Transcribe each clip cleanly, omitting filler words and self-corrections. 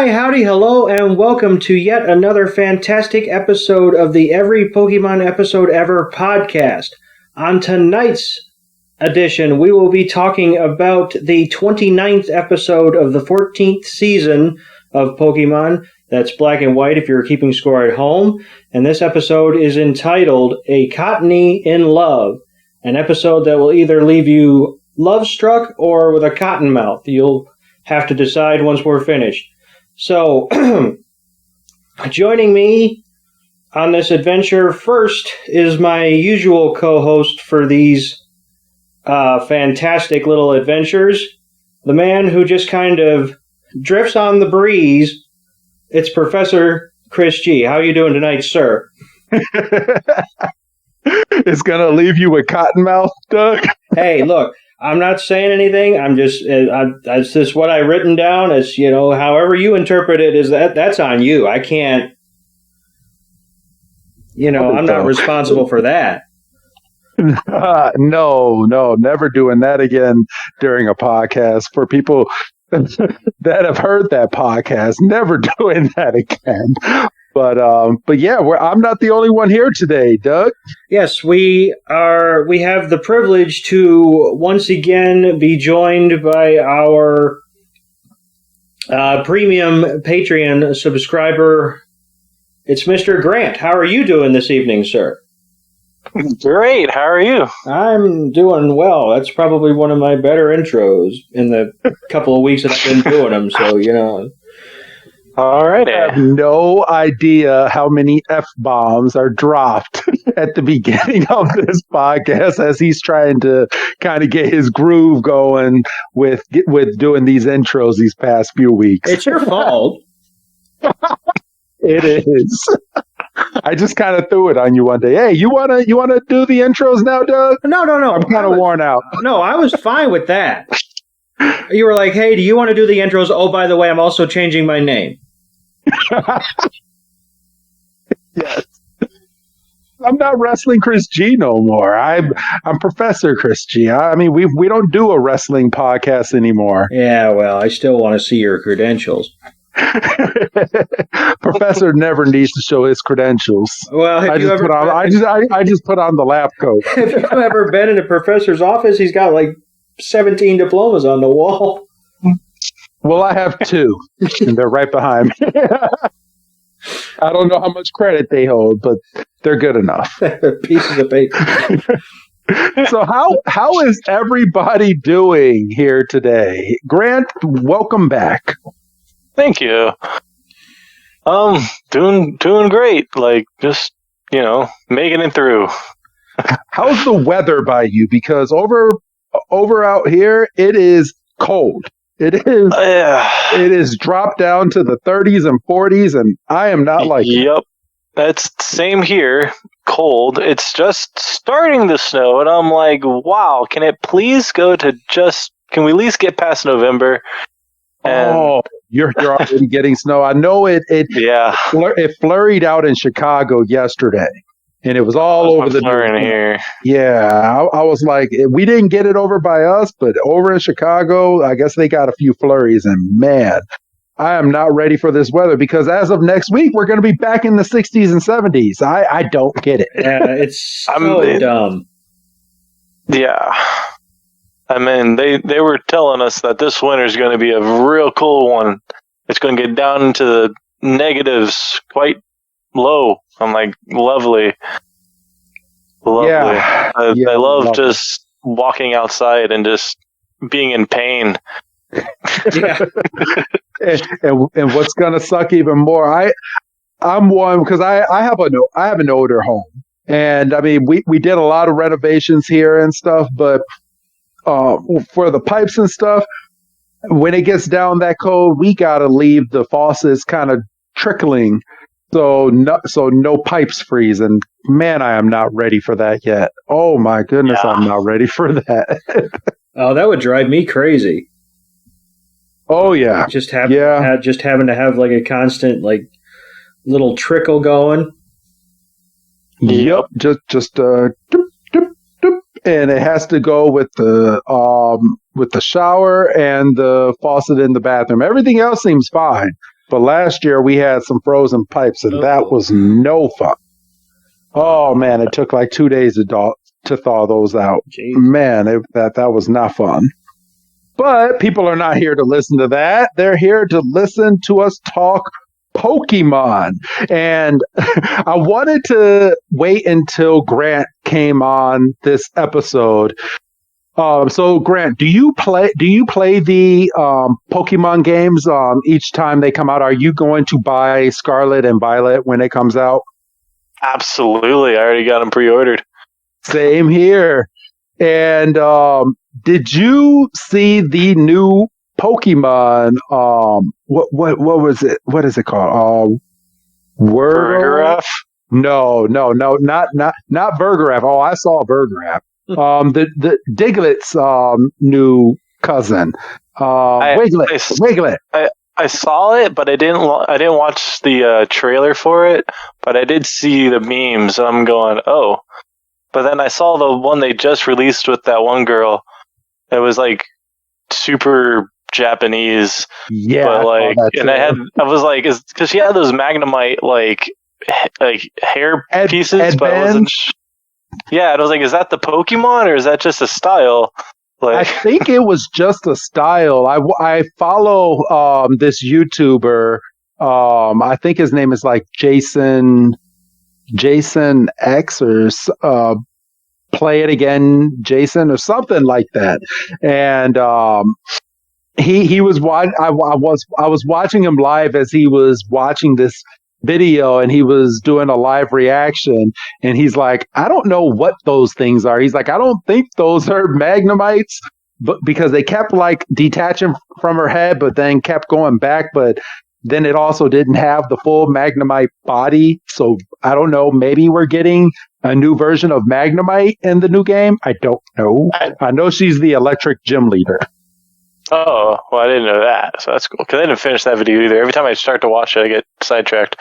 Hi, howdy, hello, and welcome to yet another fantastic episode of the Every Pokemon Episode Ever podcast. On tonight's edition, we will be talking about the 29th episode of the 14th season of Pokemon. That's Black and White if you're keeping score at home. And this episode is entitled A Cottonee in Love, an episode that will either leave you love-struck or with a cotton mouth. You'll have to decide once we're finished. So, joining me on this adventure first is my usual co-host for these fantastic little adventures, the man who just kind of drifts on the breeze. It's Professor Chris G. How are you doing tonight, sir? It's going to leave you with cottonmouth, Doug? Hey, look. I'm not saying anything. I'm just, it's just what I've written down. As you know, however you interpret it, that's on you. I can't, I'm not responsible for that. No, never doing that again during a podcast. For people that have heard that podcast, never doing that again. But yeah, I'm not the only one here today, Doug. Yes, we are. We have the privilege to once again be joined by our premium Patreon subscriber. It's Mr. Grant. How are you doing this evening, sir? Great. How are you? I'm doing well. That's probably one of my better intros in the couple of weeks that I've been doing them. So, All right. I have no idea how many F-bombs are dropped at the beginning of this podcast as he's trying to kind of get his groove going with doing these intros these past few weeks. It's your fault. It is. I just kind of threw it on you one day. Hey, you wanna do the intros now, Doug? No. I'm kind of worn out. No, I was fine with that. You were like, hey, do you want to do the intros? Oh, by the way, I'm also changing my name. Yes. I'm not Wrestling Chris G no more. I'm Professor Chris G. I mean, we don't do a wrestling podcast anymore. Yeah, well, I still want to see your credentials. Professor never needs to show his credentials. Well, I just put on the lab coat. Have you ever been in a professor's office? He's got like 17 diplomas on the wall. Well, I have 2, and they're right behind me. I don't know how much credit they hold, but they're good enough. Pieces of paper. So how is everybody doing here today? Grant, welcome back. Thank you. Doing great. Like, just, making it through. How's the weather by you? Because over out here, it is cold. It is dropped down to the 30s and 40s, and I am not like it. Yep. That's same here. Cold. It's just starting to snow, and I'm like, wow, can it please go to can we at least get past November? And you're already getting snow. I know it flurried out in Chicago yesterday. And it was all over the news here. Yeah, I was like, we didn't get it over by us, but over in Chicago, I guess they got a few flurries. And man, I am not ready for this weather because as of next week, we're going to be back in the 60s and 70s. I don't get it. Yeah, it's so dumb. Yeah. I mean, they were telling us that this winter is going to be a real cool one. It's going to get down into the negatives quite low. I'm like, lovely. Yeah. I love just walking outside and just being in pain. Yeah. and what's going to suck even more, I'm one because I have an older home, and I mean we did a lot of renovations here and stuff, but for the pipes and stuff, when it gets down that cold, we gotta leave the faucets kind of trickling. So no pipes freeze, and man, I am not ready for that yet. Oh my goodness, yeah. I'm not ready for that. Oh, that would drive me crazy. Oh yeah, just having to have like a constant like little trickle going. Yep, just doop, doop, doop, and it has to go with the shower and the faucet in the bathroom. Everything else seems fine. But last year we had some frozen pipes, and that was no fun. Oh man, it took like 2 days to thaw those out. Jeez. Man, that was not fun. But people are not here to listen to that. They're here to listen to us talk Pokemon. And I wanted to wait until Grant came on this episode. So Grant, do you play the Pokemon games each time they come out? Are you going to buy Scarlet and Violet when it comes out? Absolutely. I already got them pre-ordered. Same here. And did you see the new Pokemon? What was it? What is it called? Burgerath? No, not Burgerath. Oh, I saw Burgerath. The Diglett's new cousin, Wiglet. I saw it, but I didn't watch the trailer for it. But I did see the memes, and I'm going, oh. But then I saw the one they just released with that one girl. It was like super Japanese. Yeah, but like, I was like, because she had those Magnemite like hair pieces, but I wasn't. Yeah, and I was like, is that the Pokemon or is that just a style? Like, I think it was just a style. I follow this YouTuber. I think his name is like Jason X or Play It Again Jason or something like that. And he was I was watching him live as he was watching this video, and he was doing a live reaction, and he's like, I don't know what those things are. He's like, I don't think those are Magnemites, but because they kept like detaching from her head, but then kept going back, but then it also didn't have the full Magnemite body. So I don't know, maybe we're getting a new version of Magnemite in the new game. I don't know. I know she's the electric gym leader. Oh, well, I didn't know that. So that's cool. Because I didn't finish that video either. Every time I start to watch it, I get sidetracked.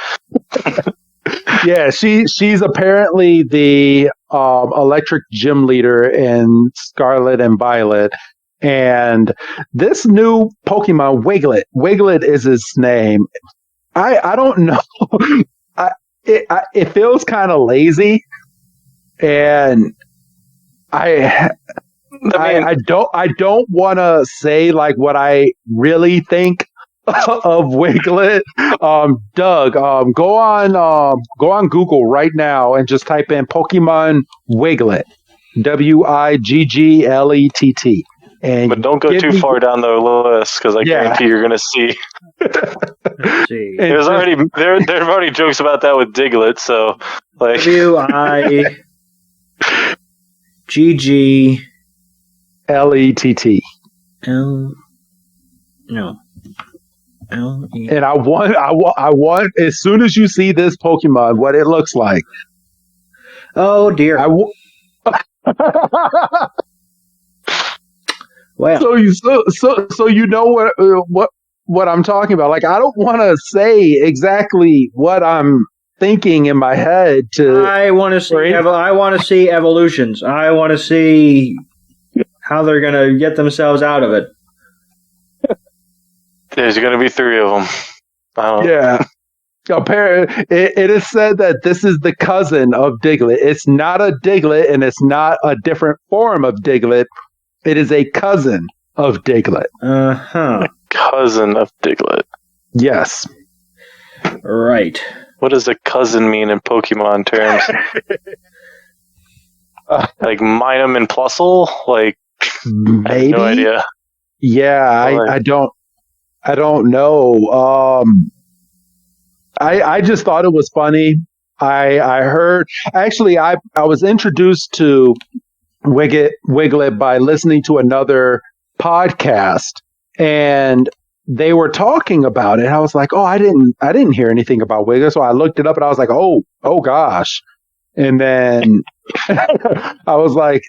Yeah, she's apparently the electric gym leader in Scarlet and Violet. And this new Pokemon, Wiglet is his name. I don't know. It feels kind of lazy. And I don't want to say like what I really think of Wiglet. Doug, go on Google right now and just type in Pokemon Wiglet, Wigglet. But don't go too far down the list because I guarantee you're going to see. There's already jokes about that with Diglett. So like WIGGLETT. And I want as soon as you see this Pokemon, what it looks like. Oh dear. Well, so you know what I'm talking about. Like, I don't want to say exactly what I'm thinking in my head. I want to see. I want to see evolutions. I want to see how they're going to get themselves out of it. There's going to be 3 of them. Yeah. Apparently, it is said that this is the cousin of Diglett. It's not a Diglett, and it's not a different form of Diglett. It is a cousin of Diglett. A cousin of Diglett. Yes. Right. What does a cousin mean in Pokemon terms? Like Minum and Plusle? Like, maybe? I have no idea. Yeah, I don't know. I just thought it was funny. I heard, actually, I was introduced to Wiglet by listening to another podcast, and they were talking about it. I was like, oh, I didn't hear anything about Wiglet. So I looked it up and I was like, oh gosh. And then I was like,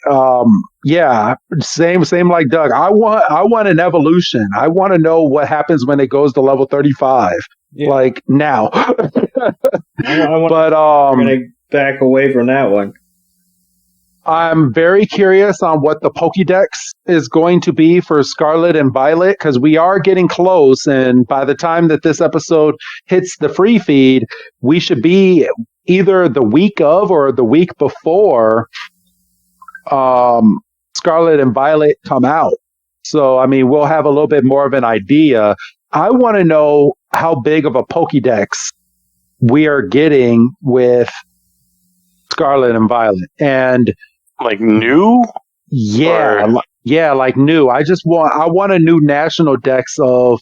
yeah, same like Doug. I want an evolution. I want to know what happens when it goes to level 35. Yeah. Like now. I'm going to back away from that one. I'm very curious on what the Pokédex is going to be for Scarlet and Violet because we are getting close. And by the time that this episode hits the free feed, we should be either the week of or the week before Scarlet and Violet come out. So, I mean, we'll have a little bit more of an idea. I want to know how big of a Pokédex we are getting with Scarlet and Violet. And like new? Yeah, yeah, like new. I want a new national dex of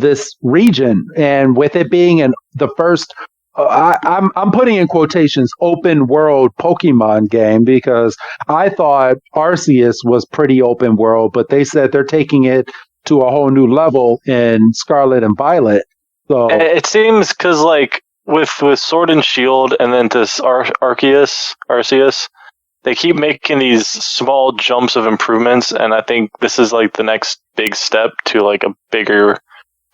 this region, and with it being the first, I'm putting in quotations open world Pokemon game because I thought Arceus was pretty open world, but they said they're taking it to a whole new level in Scarlet and Violet. So it seems because like with Sword and Shield and then to Arceus, they keep making these small jumps of improvements, and I think this is like the next big step to like a bigger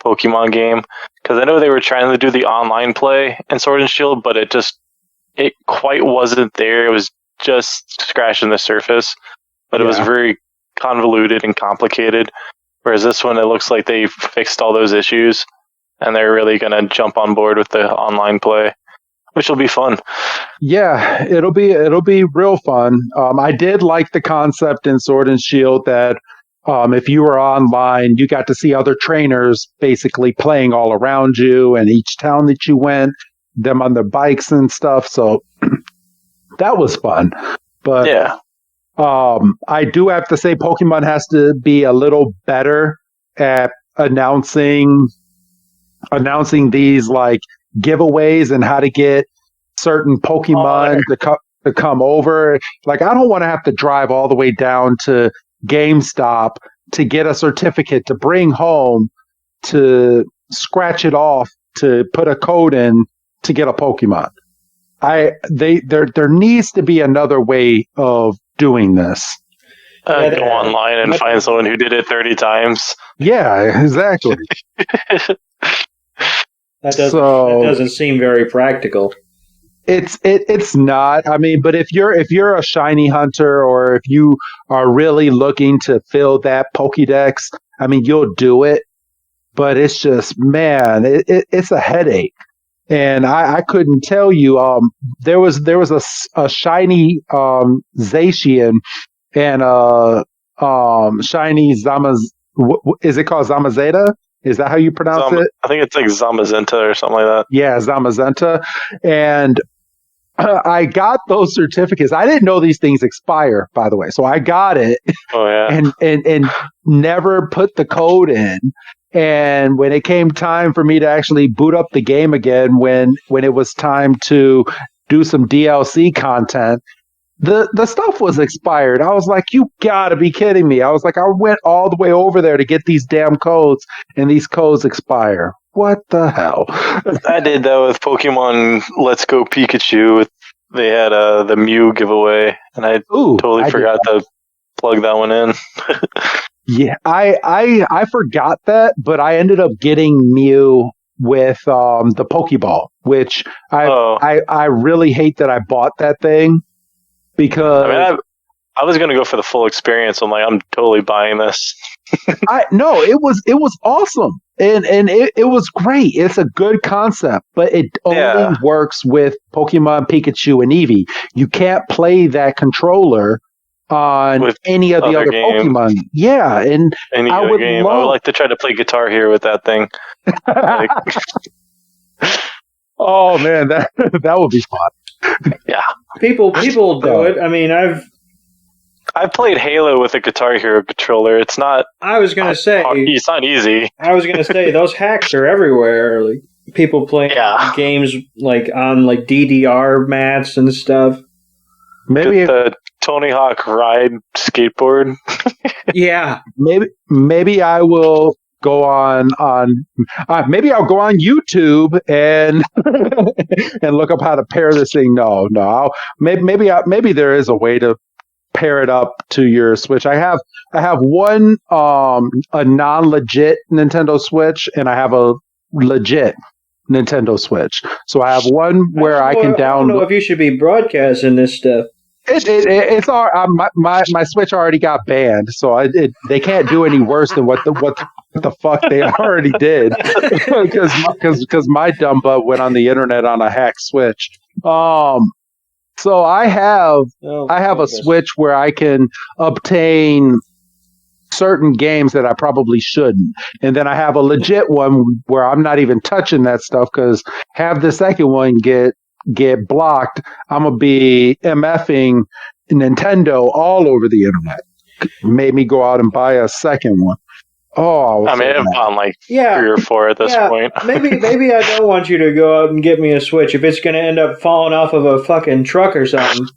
Pokemon game. Because I know they were trying to do the online play in Sword and Shield, but it quite wasn't there. It was just scratching the surface, but it was very convoluted and complicated. Whereas this one, it looks like they fixed all those issues, and they're really going to jump on board with the online play, which will be fun. Yeah, it'll be real fun. I did like the concept in Sword and Shield that if you were online, you got to see other trainers basically playing all around you, and each town that you went, them on their bikes and stuff. So that was fun. But yeah, I do have to say, Pokemon has to be a little better at announcing these like giveaways and how to get certain Pokemon to come over. Like, I don't want to have to drive all the way down to GameStop to get a certificate to bring home to scratch it off to put a code in to get a Pokemon. There needs to be another way of doing this. Go online and find someone who did it 30 times. Yeah, exactly. That doesn't seem very practical. It's not. I mean, but if you're a shiny hunter or if you are really looking to fill that Pokédex, I mean, you'll do it. But it's just, man, it's a headache. And I couldn't tell you. There was a shiny Zacian and shiny Zamaz. Is it called Zamazenta? Is that how you pronounce it? I think it's like Zamazenta or something like that. Yeah, Zamazenta. And I got those certificates. I didn't know these things expire, by the way. So I got it. Oh yeah. And never put the code in. And when it came time for me to actually boot up the game again, when it was time to do some DLC content, the stuff was expired. I was like, you gotta be kidding me. I was like, I went all the way over there to get these damn codes, and these codes expire. What the hell? I did that with Pokemon Let's Go Pikachu. They had the Mew giveaway, and I totally forgot to plug that one in. Yeah, I forgot that, but I ended up getting Mew with the Pokeball, which I really hate that I bought that thing because I was gonna go for the full experience. I'm like, I'm totally buying this. No, it was awesome and it was great. It's a good concept, but it only works with Pokemon Pikachu and Eevee. You can't play that controller on with any of the other Pokemon. Yeah, and I would like to try to play Guitar Hero with that thing. Oh man, that would be fun. Yeah, people do it. I mean, I've played Halo with a Guitar Hero controller. It's not. I was gonna say it's not easy. I was gonna say those hacks are everywhere. Like people playing games like on like DDR mats and stuff. Maybe the Tony Hawk ride skateboard. Yeah. Maybe I will go on maybe I'll go on YouTube and and look up how to pair this thing. No, maybe there is a way to pair it up to your Switch. I have one a non-legit Nintendo Switch, and I have a legit Nintendo Switch. So I have one where I can download. I don't know if you should be broadcasting this stuff. It's all my Switch already got banned, so they can't do any worse than what the fuck they already did, because my dumb butt went on the internet on a hacked Switch. So I have a Switch where I can obtain certain games that I probably shouldn't, and then I have a legit one where I'm not even touching that stuff, because have the second one get blocked, I'm gonna be MFing Nintendo all over the internet. Made me go out and buy a second one. Oh, I mean, I've bought like 3 or 4 at this point. maybe I don't want you to go out and get me a Switch if it's going to end up falling off of a fucking truck or something.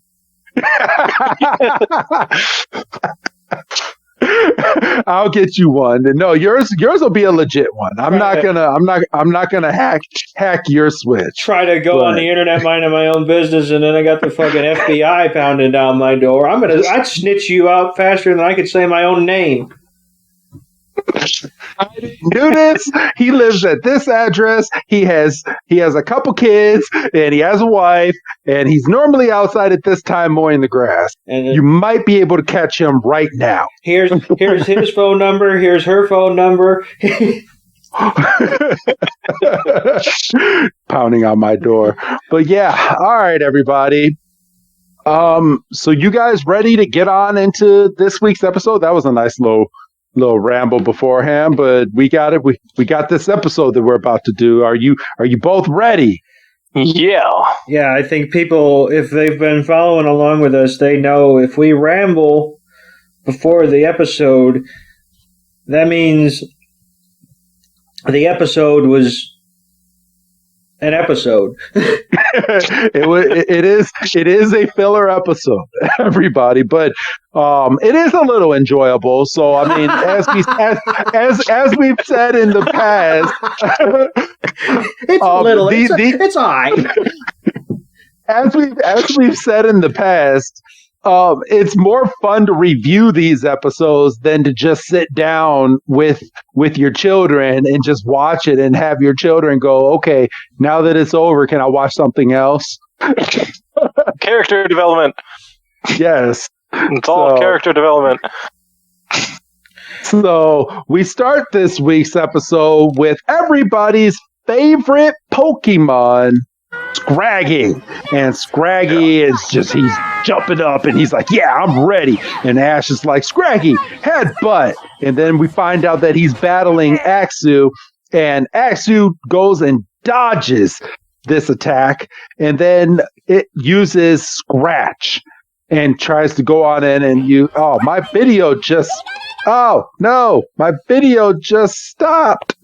I'll get you one. No, yours will be a legit one. I'm not gonna hack your Switch. Try to go on the internet minding my own business, and then I got the fucking FBI pounding down my door. I'd snitch you out faster than I could say my own name. I didn't do this. He lives at this address. He has a couple kids, and he has a wife, and he's normally outside at this time mowing the grass. And you might be able to catch him right now. Here's his phone number. Here's her phone number. Pounding on my door. But yeah, all right, everybody. So you guys ready to get on into this week's episode? That was a nice little ramble beforehand, but we got it. We got this episode that we're about to do. Are you both ready? Yeah. Yeah, I think people, if they've been following along with us, they know if we ramble before the episode, that means the episode was an episode. It is a filler episode, everybody, but it is a little enjoyable. So I mean, as we've said in the past, it's a little. It's all right. As we've said in the past, it's more fun to review these episodes than to just sit down with your children and just watch it and have your children go, okay, now that it's over, can I watch something else? Character development. Yes. It's all character development. So we start this week's episode with everybody's favorite Pokemon, Scraggy. And Scraggy is just, he's jumping up and he's like, yeah, I'm ready. And Ash is like, Scraggy, headbutt. And then we find out that he's battling Axew, and Axew goes and dodges this attack, and then it uses Scratch and tries to go on in, and my video just stopped.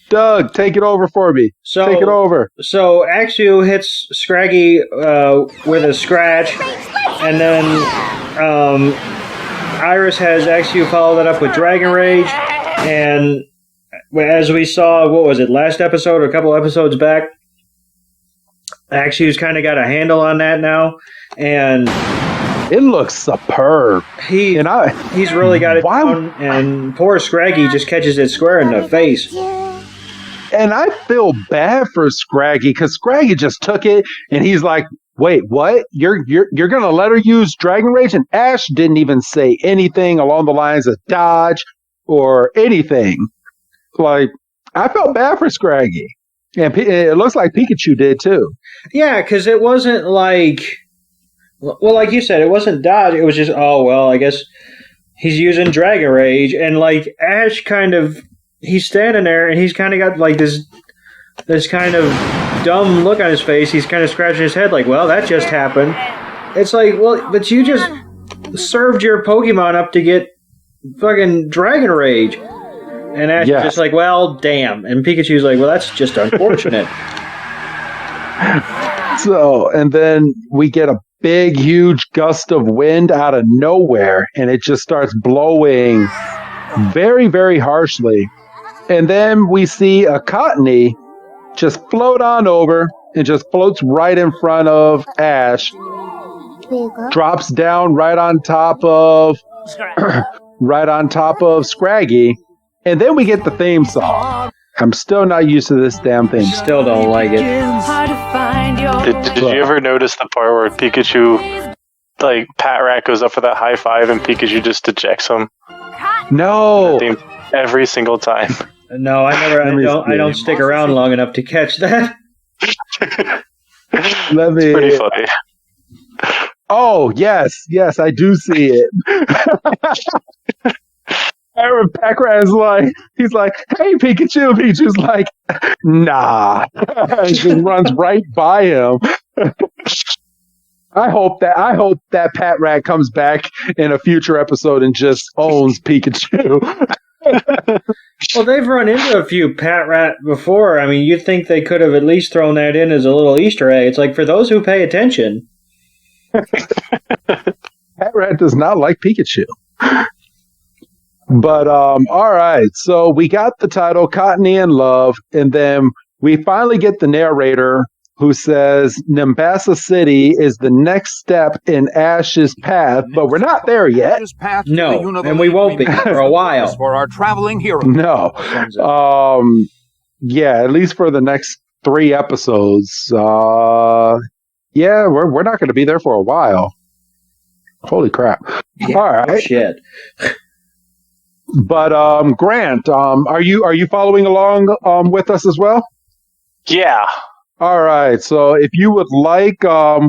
Doug, take it over for me. Take it over. So Axew hits Scraggy with a scratch, and then Iris has Axew follow that up with Dragon Rage, and as we saw, what was it, last episode or a couple episodes back, Axew's kind of got a handle on that now, and it looks superb. He's really got it down, and poor Scraggy just catches it square in the face. And I feel bad for Scraggy, because Scraggy just took it, and he's like, wait, what? You're going to let her use Dragon Rage? And Ash didn't even say anything along the lines of dodge or anything. Like, I felt bad for Scraggy. And it looks like Pikachu did, too. Yeah, because it wasn't like... Well, like you said, it wasn't dodge. It was just, I guess he's using Dragon Rage. And, like, Ash kind of... He's standing there, and he's kind of got, like, this kind of dumb look on his face. He's kind of scratching his head like, well, that just happened. It's like, well, but you just served your Pokemon up to get fucking Dragon Rage. And Ash is just like, well, damn. And Pikachu's like, well, that's just unfortunate. So, and then we get a big, huge gust of wind out of nowhere, and it just starts blowing very, very harshly. And then we see a Cottonee just float on over and just floats right in front of Ash. Drops down right on top of Scraggy. And then we get the theme song. I'm still not used to this damn thing. Still don't like it. Did you ever notice the part where Pikachu like Pat Rat goes up for that high five and Pikachu just ejects him. No. Every single time. No, I don't stick around long enough to catch that. It's pretty funny. Oh, yes, I do see it. I remember Pac-Rat he's like, hey, Pikachu. Pikachu's like, nah. He just runs right by him. I hope that Pat Rat comes back in a future episode and just owns Pikachu. Well, they've run into a few Pat Rat before. I mean, you'd think they could have at least thrown that in as a little Easter egg. It's like, for those who pay attention. Pat Rat does not like Pikachu. But, all right. So we got the title, Cottonee in Love, and then we finally get the narrator who says Nimbasa City is the next step in Ash's path, but we're not there yet. No, and we won't be for a while. For our traveling hero. No. Yeah, at least for the next 3 episodes. Yeah, we're not going to be there for a while. Holy crap. Yeah, all right. Shit. But Grant, are you following along with us as well? Yeah. All right. So if you would like,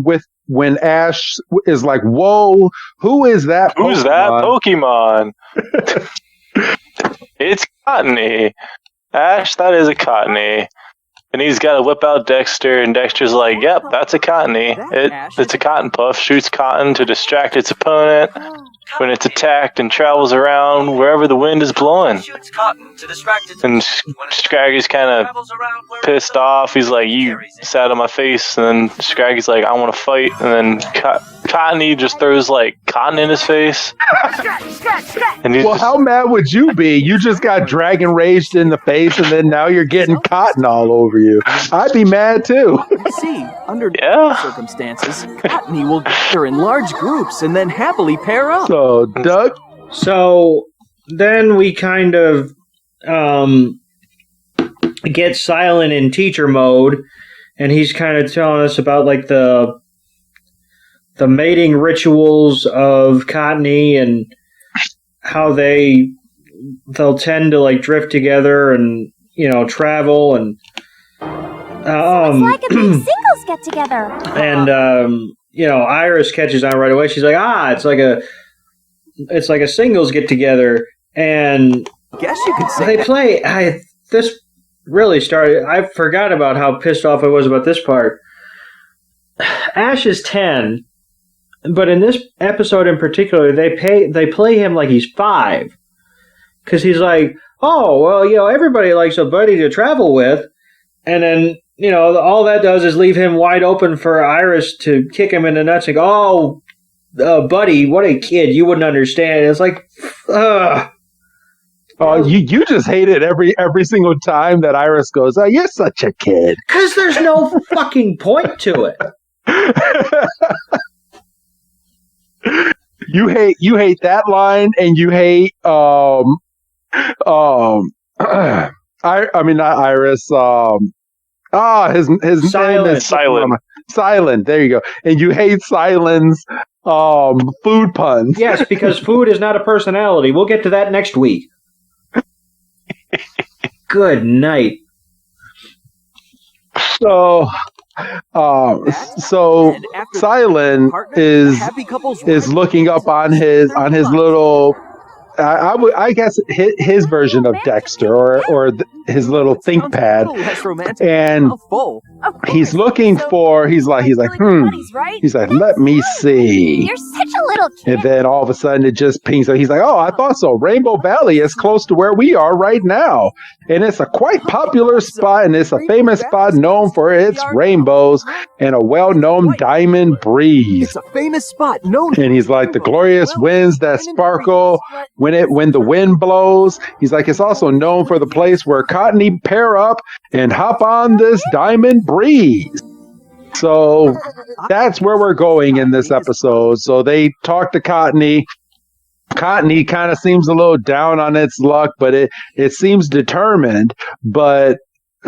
with when Ash is like, "Whoa, who is that? Who's that Pokemon?" It's Cottonee. Ash, that is a Cottonee. And he's got to whip out Dexter, and Dexter's like, "Yep, that's a Cottonee. It's a cotton puff. Shoots cotton to distract its opponent when it's attacked and travels around wherever the wind is blowing." And Scraggy's kind of pissed off. He's like, "You sat on my face." And then Scraggy's like, "I want to fight." And then Cottonee just throws like cotton in his face. And well, how mad would you be? You just got dragon raged in the face, and then now you're getting cotton all over you. I'd be mad too. See, under circumstances, Cottonee will gather in large groups and then happily pair up. So, Doug? So, then we kind of get Silent in teacher mode, and he's kind of telling us about like the mating rituals of Cottonee and how they'll tend to like drift together and, you know, travel and it's like a big singles get together. And you know, Iris catches on right away. She's like, it's like a singles get together, and guess you could say they play. This really started. I forgot about how pissed off I was about this part. Ash is 10, but in this episode in particular, they play him like he's 5, because he's like, "Oh, well, you know, everybody likes a buddy to travel with," and then, you know, all that does is leave him wide open for Iris to kick him in the nuts and go, "Oh, buddy, what a kid, you wouldn't understand." It's like, ugh. Oh, you just hate it every single time that Iris goes, "Oh, you're such a kid." Because there's no fucking point to it. You hate that line, and you hate I mean, not Iris. His Silent. name is Silent. Silent. There you go. And you hate Silent's food puns. Yes, because food is not a personality. We'll get to that next week. Good night. So Silent is looking up on his little. I guess his version of Dexter or his little ThinkPad, and he's looking for. He's like, He's like, "Let me see." You're such a little kid. And then all of a sudden it just pings. So he's like, "Oh, I thought so. Rainbow Valley is close to where we are right now, and it's a quite popular spot, and it's a famous spot known for its rainbows and a well-known diamond breeze. It's a famous spot known." And he's like, "The glorious winds that sparkle when the wind blows." He's like, "It's also known for the place where Cottonee pair up and hop on this diamond breeze." So that's where we're going in this episode. So they talk to Cottonee. Cottonee kind of seems a little down on its luck, but it seems determined. But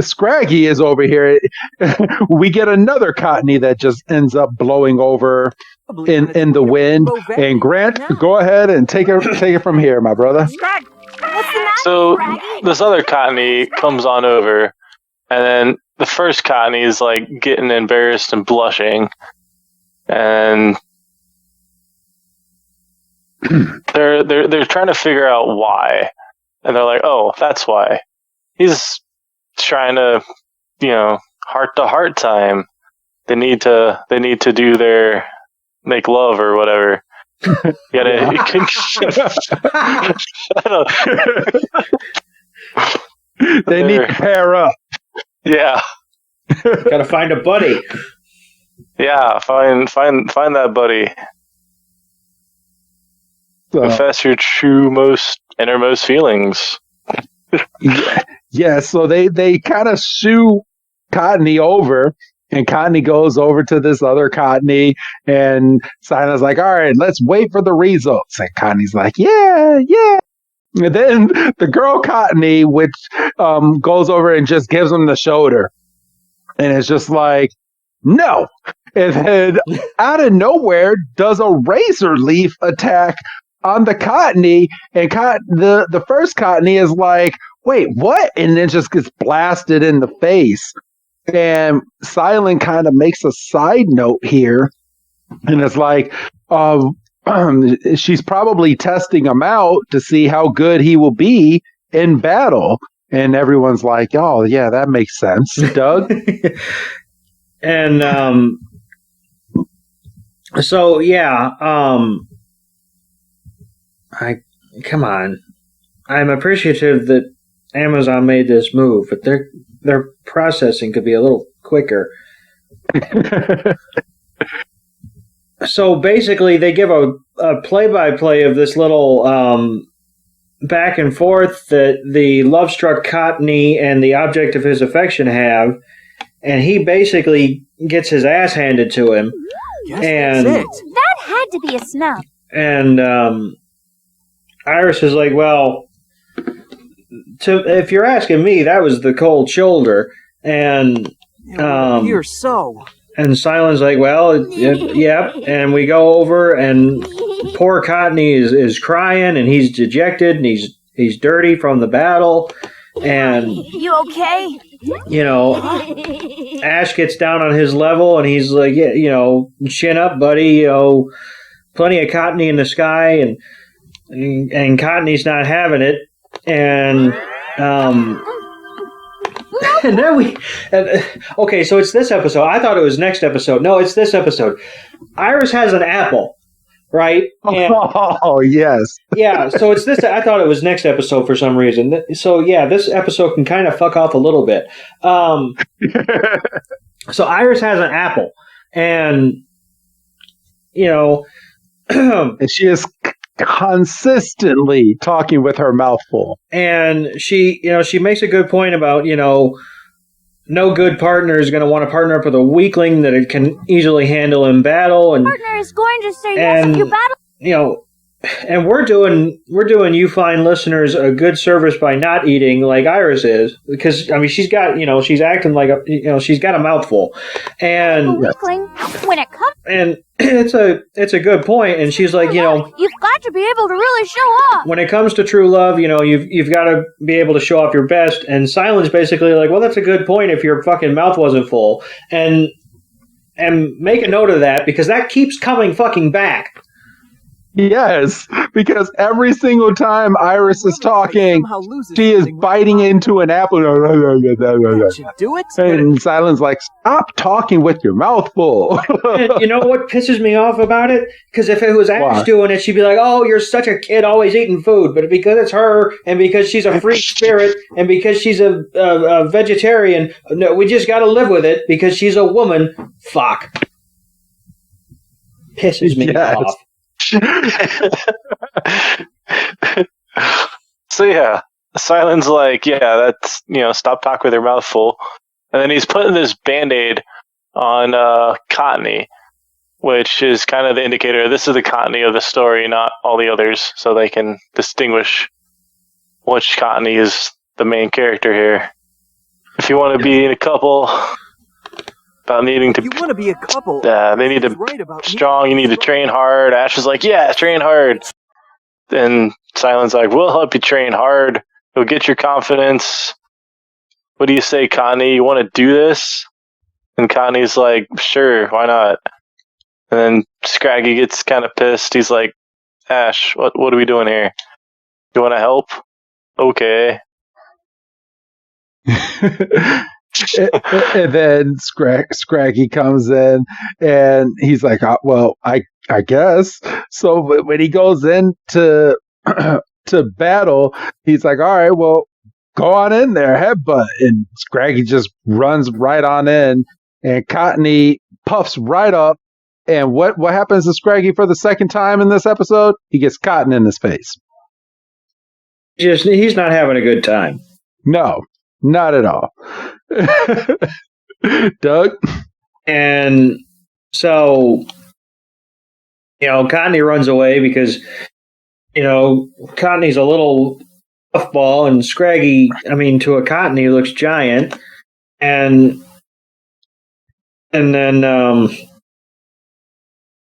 Scraggy is over here. We get another Cottonee that just ends up blowing over in the wind. And Grant, go ahead and take it from here, my brother. So this other Cottonee comes on over, and then the first Cottonee is like getting embarrassed and blushing, and they're trying to figure out why, and they're like, oh, that's why. He's trying to, heart to heart time. They need to do their make love or whatever. They need to pair up. Yeah. Gotta find a buddy. Yeah, find that buddy. Confess your true innermost feelings. Yeah, so they kind of shoo Cottonee over, and Cottonee goes over to this other Cottonee, and Silent's like, all right, let's wait for the results. And Cottonee's like, yeah. And then the girl Cottonee, which goes over and just gives him the shoulder. And it's just like, no. And then out of nowhere does a razor leaf attack on the Cottonee, and the first Cottonee is like, wait, what? And then just gets blasted in the face. And Silent kind of makes a side note here, and it's like, she's probably testing him out to see how good he will be in battle. And everyone's like, oh, yeah, that makes sense, Doug. And so, yeah, come on. I'm appreciative that Amazon made this move, but their processing could be a little quicker. So basically, they give a play-by-play of this little back and forth that the love-struck Cottonee and the object of his affection have, and he basically gets his ass handed to him. Yes, and that's it. That had to be a snub. And Iris is like, well, if you're asking me, that was the cold shoulder. And You're so. And Silent's like, well, yep. And we go over, and poor Cottonee is crying, and he's dejected, and he's dirty from the battle. And You okay? Ash gets down on his level, and he's like, yeah, chin up, buddy. Plenty of Cottonee in the sky, and Cottonee's not having it. And and then okay, so it's this episode. I thought it was next episode. No, it's this episode. Iris has an apple, right? Oh, yes. Yeah, so it's this. I thought it was next episode for some reason. So, yeah, this episode can kind of fuck off a little bit. So Iris has an apple, and, and she is consistently talking with her mouth full. And she makes a good point about, no good partner is going to want to partner up with a weakling that it can easily handle in battle. And Partner is going to say yes if you battle. And we're doing you fine listeners a good service by not eating like Iris is, because she's got she's acting like she's got a mouthful, and A weakling when it comes. And it's a good point. And she's like, You've got to be able to really show up. when it comes to true love, you've got to be able to show off your best. And Silent's basically like, well, that's a good point if your fucking mouth wasn't full. And make a note of that, because that keeps coming fucking back. Yes, because every single time Iris is talking, she is biting into an apple. Should do it. And Silent's like, stop talking with your mouth full. And you know what pisses me off about it? Because if it was Ash doing it, she'd be like, oh, you're such a kid always eating food. But because it's her, and because she's a free spirit, and because she's a vegetarian, no, we just got to live with it because she's a woman. Fuck. Pisses me off. So yeah, Silent's like, yeah, that's stop talking with your mouth full, and then he's putting this Band-Aid on Cottonee, which is kind of the indicator this is the Cottonee of the story, not all the others, so they can distinguish which Cottonee is the main character here. If you want to be in a couple, about needing to. You want to be a couple. They need to Right about strong. You need to train hard. Ash is like, yeah, train hard. And Silent's like, we'll help you train hard. It'll get your confidence. What do you say, Cottonee? You want to do this? And Connie's like, sure, why not? And then Scraggy gets kind of pissed. He's like, Ash, what are we doing here? You want to help? Okay. And then Scraggy comes in, and he's like, well, I guess. So when he goes into to battle, he's like, all right, well, go on in there, headbutt. And Scraggy just runs right on in, and Cottonee puffs right up. And what happens to Scraggy for the second time in this episode? He gets cotton in his face. He's not having a good time. No, not at all. Doug? And so, Cottonee runs away because, Cottonee's a little puffball, and Scraggy, to a Cottonee, looks giant. And then,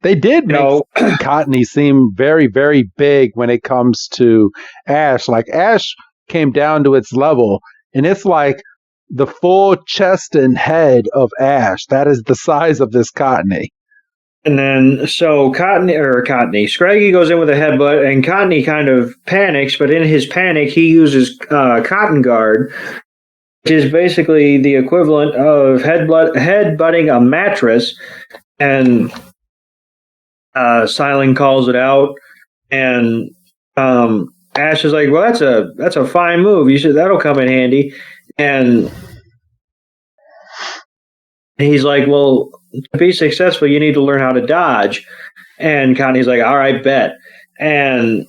they did make Cottonee seem very, very big when it comes to Ash. Like, Ash came down to its level, and it's like the full chest and head of Ash. That is the size of this Cottonee. And then, so Scraggy goes in with a headbutt, and Cottonee kind of panics, but in his panic, he uses Cotton Guard, which is basically the equivalent of headbutting a mattress, and Silent calls it out, and Ash is like, well, that's a fine move. That'll come in handy. And he's like, well, to be successful, you need to learn how to dodge. And Connie's like, all right, bet. And,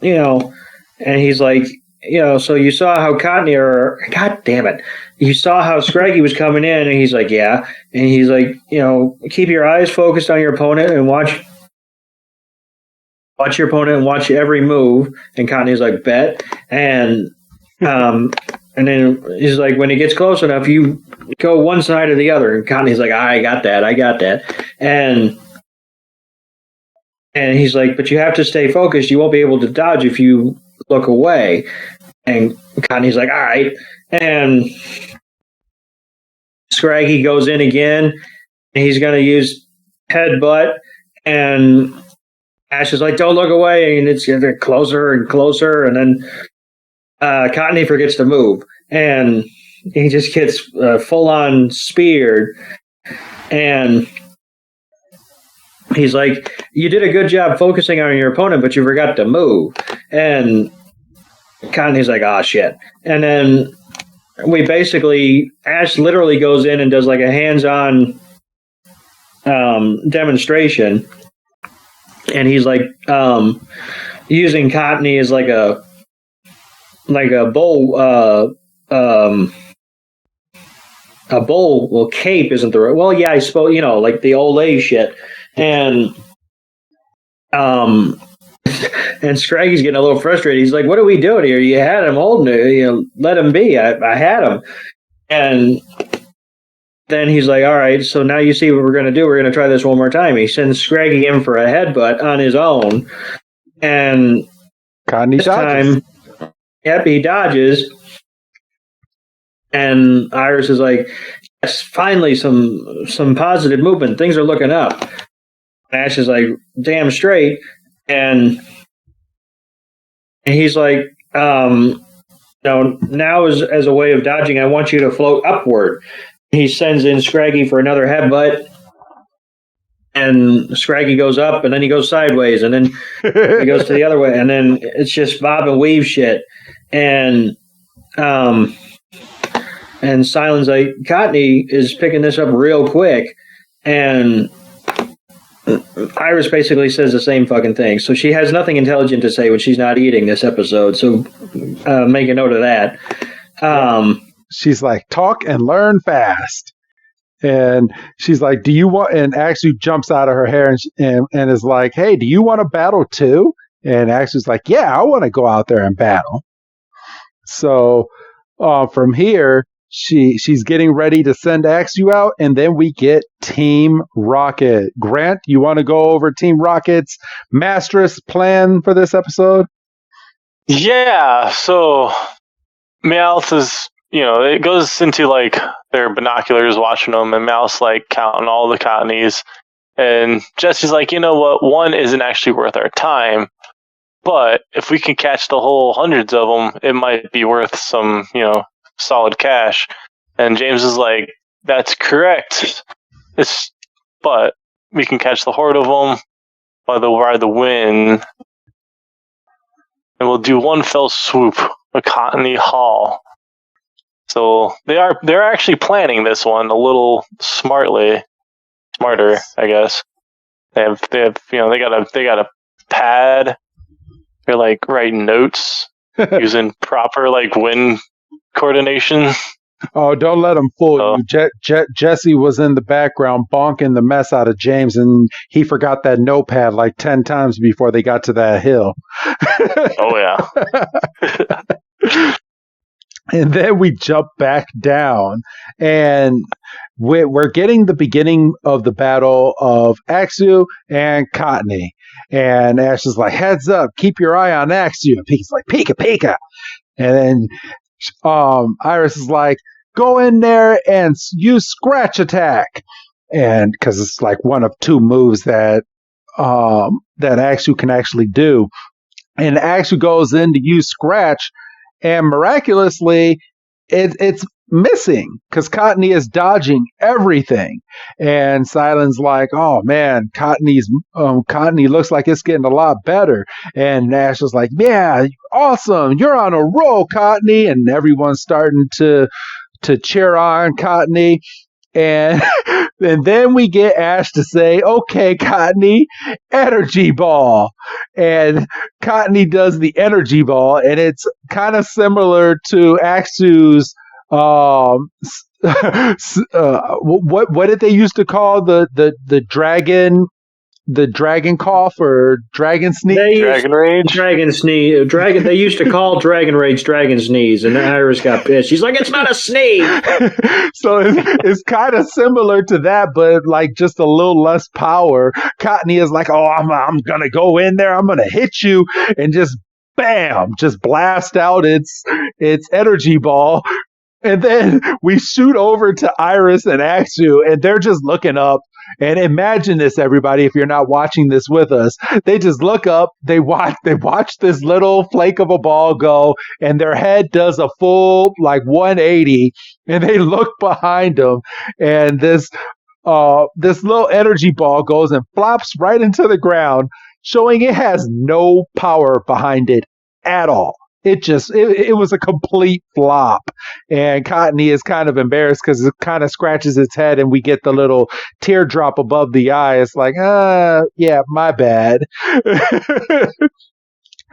and he's like, so you saw how God damn it. You saw how Scraggy was coming in, and he's like, yeah. And he's like, keep your eyes focused on your opponent and watch your opponent and watch every move. And Cottonee's like, bet. And then he's like, when he gets close enough, you go one side or the other. And Cottonee's like, I got that. And he's like, but you have to stay focused. You won't be able to dodge if you look away. And Cottonee's like, all right. And Scraggy goes in again, and he's going to use headbutt. And Ash is like, don't look away. And it's getting closer and closer. And then Cottonee forgets to move. And he just gets full-on speared. And he's like, you did a good job focusing on your opponent, but you forgot to move. And Cottonee's like, oh, shit. And then Ash literally goes in and does like a hands-on demonstration. And he's like using Cottonee as like a bowl, a bowl. Well, cape isn't the right. Well, yeah, I suppose like the Olay shit. And and Scraggy's getting a little frustrated. He's like, "What are we doing here? You had him holding it. Let him be. I had him." And then he's like, all right, so now you see what we're going to do. We're going to try this one more time. He sends Scraggy in for a headbutt on his own. And this time, he dodges. And Iris is like, yes, finally some positive movement. Things are looking up. Ash is like, damn straight. And he's like, now as a way of dodging, I want you to float upward. He sends in Scraggy for another headbutt, and Scraggy goes up, and then he goes sideways, and then he goes to the other way, and then it's just bob and weave shit. And Silent's like, Cottonee is picking this up real quick, and Iris basically says the same fucking thing. So she has nothing intelligent to say when she's not eating this episode, so make a note of that. She's like, talk and learn fast. And she's like, do you want, and actually jumps out of her hair and is like, hey, do you want to battle too? And Ashley's like, yeah, I want to go out there and battle. So from here, she's getting ready to send Axu out, and then we get Team Rocket. Grant, you want to go over Team Rocket's Master's plan for this episode? Yeah, so Meowth is, it goes into like their binoculars watching them, and Meowth's like counting all the Cottonees. And Jesse's like, you know what? One isn't actually worth our time, but if we can catch the whole hundreds of them, it might be worth some, solid cash. And James is like, that's correct. But we can catch the horde of them by the wind, and we'll do one fell swoop, a Cottonee haul. So they're actually planning this one a little smarter, I guess. They have they got a pad. They're like writing notes using proper like wind coordination. Oh, don't let him fool you. Jesse was in the background bonking the mess out of James, and he forgot that notepad like 10 times before they got to that hill. Oh, yeah. And then we jump back down, and we're getting the beginning of the battle of Axu and Cottonee. And Ash is like, heads up, keep your eye on Axu. And Pika's like, Pika, Pika. And then Iris is like, go in there and use Scratch Attack. And because it's like one of two moves that Axu can actually do. And Axu goes in to use Scratch, and miraculously, it's missing because Cottonee is dodging everything. And Silent's like, oh man, Cottonee looks like it's getting a lot better. And Nash is like, yeah, awesome, you're on a roll, Cottonee. And everyone's starting to cheer on Cottonee. And then we get Ash to say, okay, Cottonee, energy ball. And Cottonee does the energy ball, and it's kind of similar to Axu's, what did they used to call the dragon cough or dragon sneeze? Dragon rage? Dragon sneeze. They used to call Dragon Rage dragon sneeze, and Iris got pissed. She's like, it's not a sneeze! So it's kind of similar to that, but like just a little less power. Cottonee is like, oh, I'm going to go in there, I'm going to hit you, and just bam, just blast out its energy ball. And then we shoot over to Iris and Axu, and they're just looking up. And imagine this, everybody, if you're not watching this with us. They just look up, they watch this little flake of a ball go, and their head does a full, like, 180, and they look behind them, and this little energy ball goes and flops right into the ground, showing it has no power behind it at all. It was a complete flop. And Cottonee is kind of embarrassed because it kind of scratches its head, and we get the little teardrop above the eye. It's like, yeah, my bad.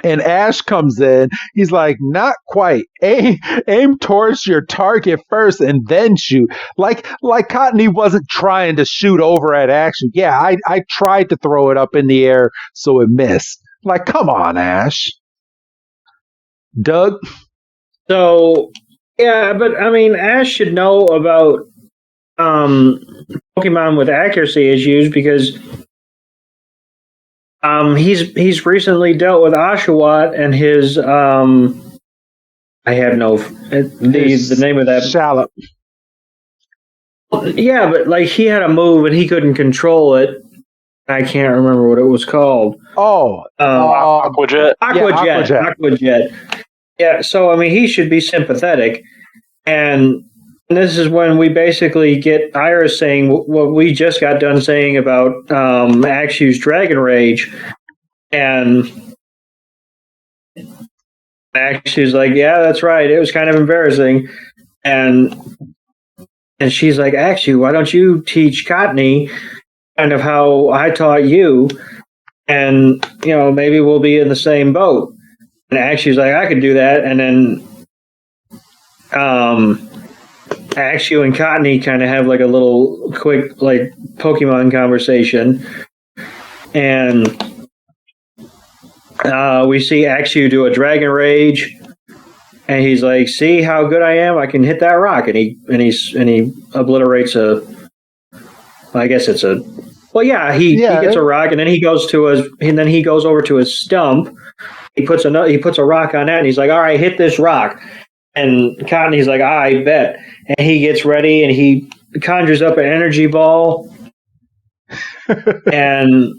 And Ash comes in. He's like, not quite. Aim towards your target first and then shoot. Like Cottonee wasn't trying to shoot over at action. Yeah, I tried to throw it up in the air so it missed. Like, come on, Ash. Doug? So, yeah, but I mean, Ash should know about Pokemon with accuracy issues because he's recently dealt with Oshawott and his I have no the name of that Shallop. Yeah, but like he had a move and he couldn't control it. I can't remember what it was called. Aquajet. Aquajet. Yeah, so I mean, he should be sympathetic, and this is when we basically get Iris saying what we just got done saying about Axu's Dragon Rage, and Axu's like, yeah, that's right, it was kind of embarrassing, and she's like, Axu, why don't you teach Cottonee kind of how I taught you, and maybe we'll be in the same boat. And Axu's like, I could do that. And then Axu and Cottonee kind of have like a little quick like Pokemon conversation. And we see Axu do a Dragon Rage. And he's like, "See how good I am? I can hit that rock." And he obliterates a. I guess it's a. Well, yeah, he gets a rock, and then he goes over to his stump. He puts a rock on that, and he's like, "All right, hit this rock." And Cottonee's like, "I bet." And he gets ready, and he conjures up an energy ball, and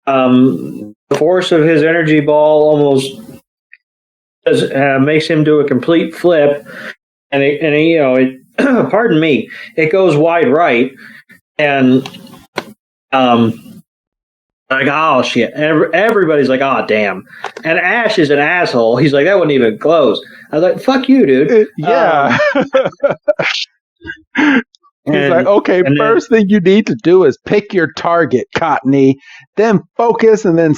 the force of his energy ball almost makes him do a complete flip, and pardon me, it goes wide right, and like, oh shit, everybody's like, oh damn, and Ash is an asshole. He's like, that wasn't even close. I was like, fuck you, dude. Yeah. He's like, okay, first thing you need to do is pick your target, Cottonee, then focus, and then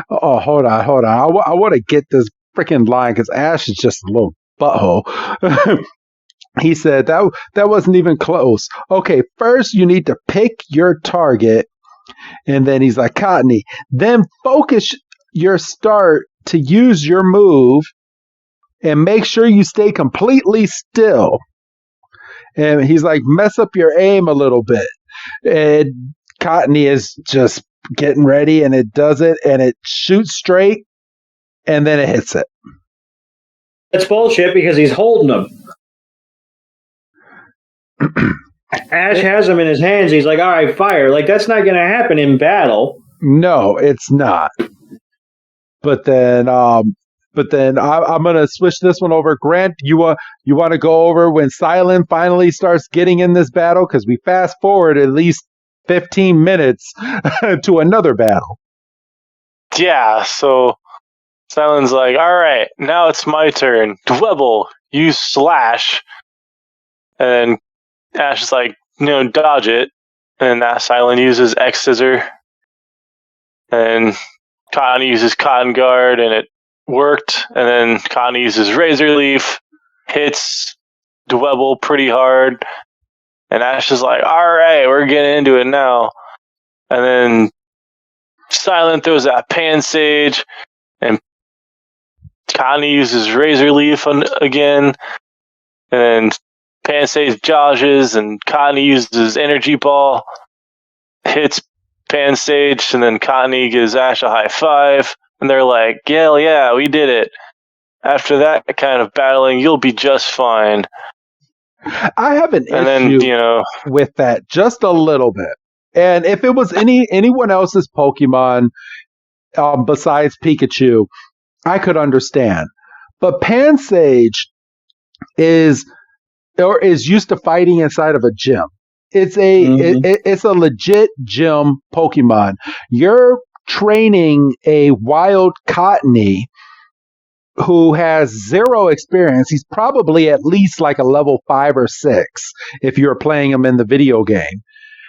oh, hold on. I want to get this freaking line because Ash is just a little butthole. He said that wasn't even close. Okay, first you need to pick your target, and then he's like, Cottonee, then focus your start to use your move, and make sure you stay completely still. And he's like, mess up your aim a little bit. And Cottonee is just getting ready, and it does it, and it shoots straight, and then it hits it. That's bullshit because he's holding them. Ash has them in his hands. He's like, all right, fire. Like, that's not going to happen in battle. No, it's not. But then I'm going to switch this one over. Grant, you want to go over when Silent finally starts getting in this battle? Because we fast forward at least 15 minutes to another battle. Yeah, so Silent's like, all right, now it's my turn. Dwebble, use slash. And Ash is like, dodge it. And that Silent uses X scissor. And Cottonee uses Cotton Guard, and it worked. And then Cottonee uses Razor Leaf, hits Dwebble pretty hard. And Ash is like, all right, we're getting into it now. And then Silent throws that Pan Sage, and Cottonee uses Razor Leaf again. And then Pan Sage dodges, and Cottonee uses Energy Ball, hits Pan Sage, and then Cottonee gives Ash a high five. And they're like, yeah, we did it. After that kind of battling, you'll be just fine. I have an issue with that just a little bit. And if it was anyone else's Pokemon besides Pikachu, I could understand. But Pansage is used to fighting inside of a gym. It's it's a legit gym Pokemon. You're training a wild Cottonee who has zero experience. He's probably at least like a level 5 or 6 if you're playing him in the video game.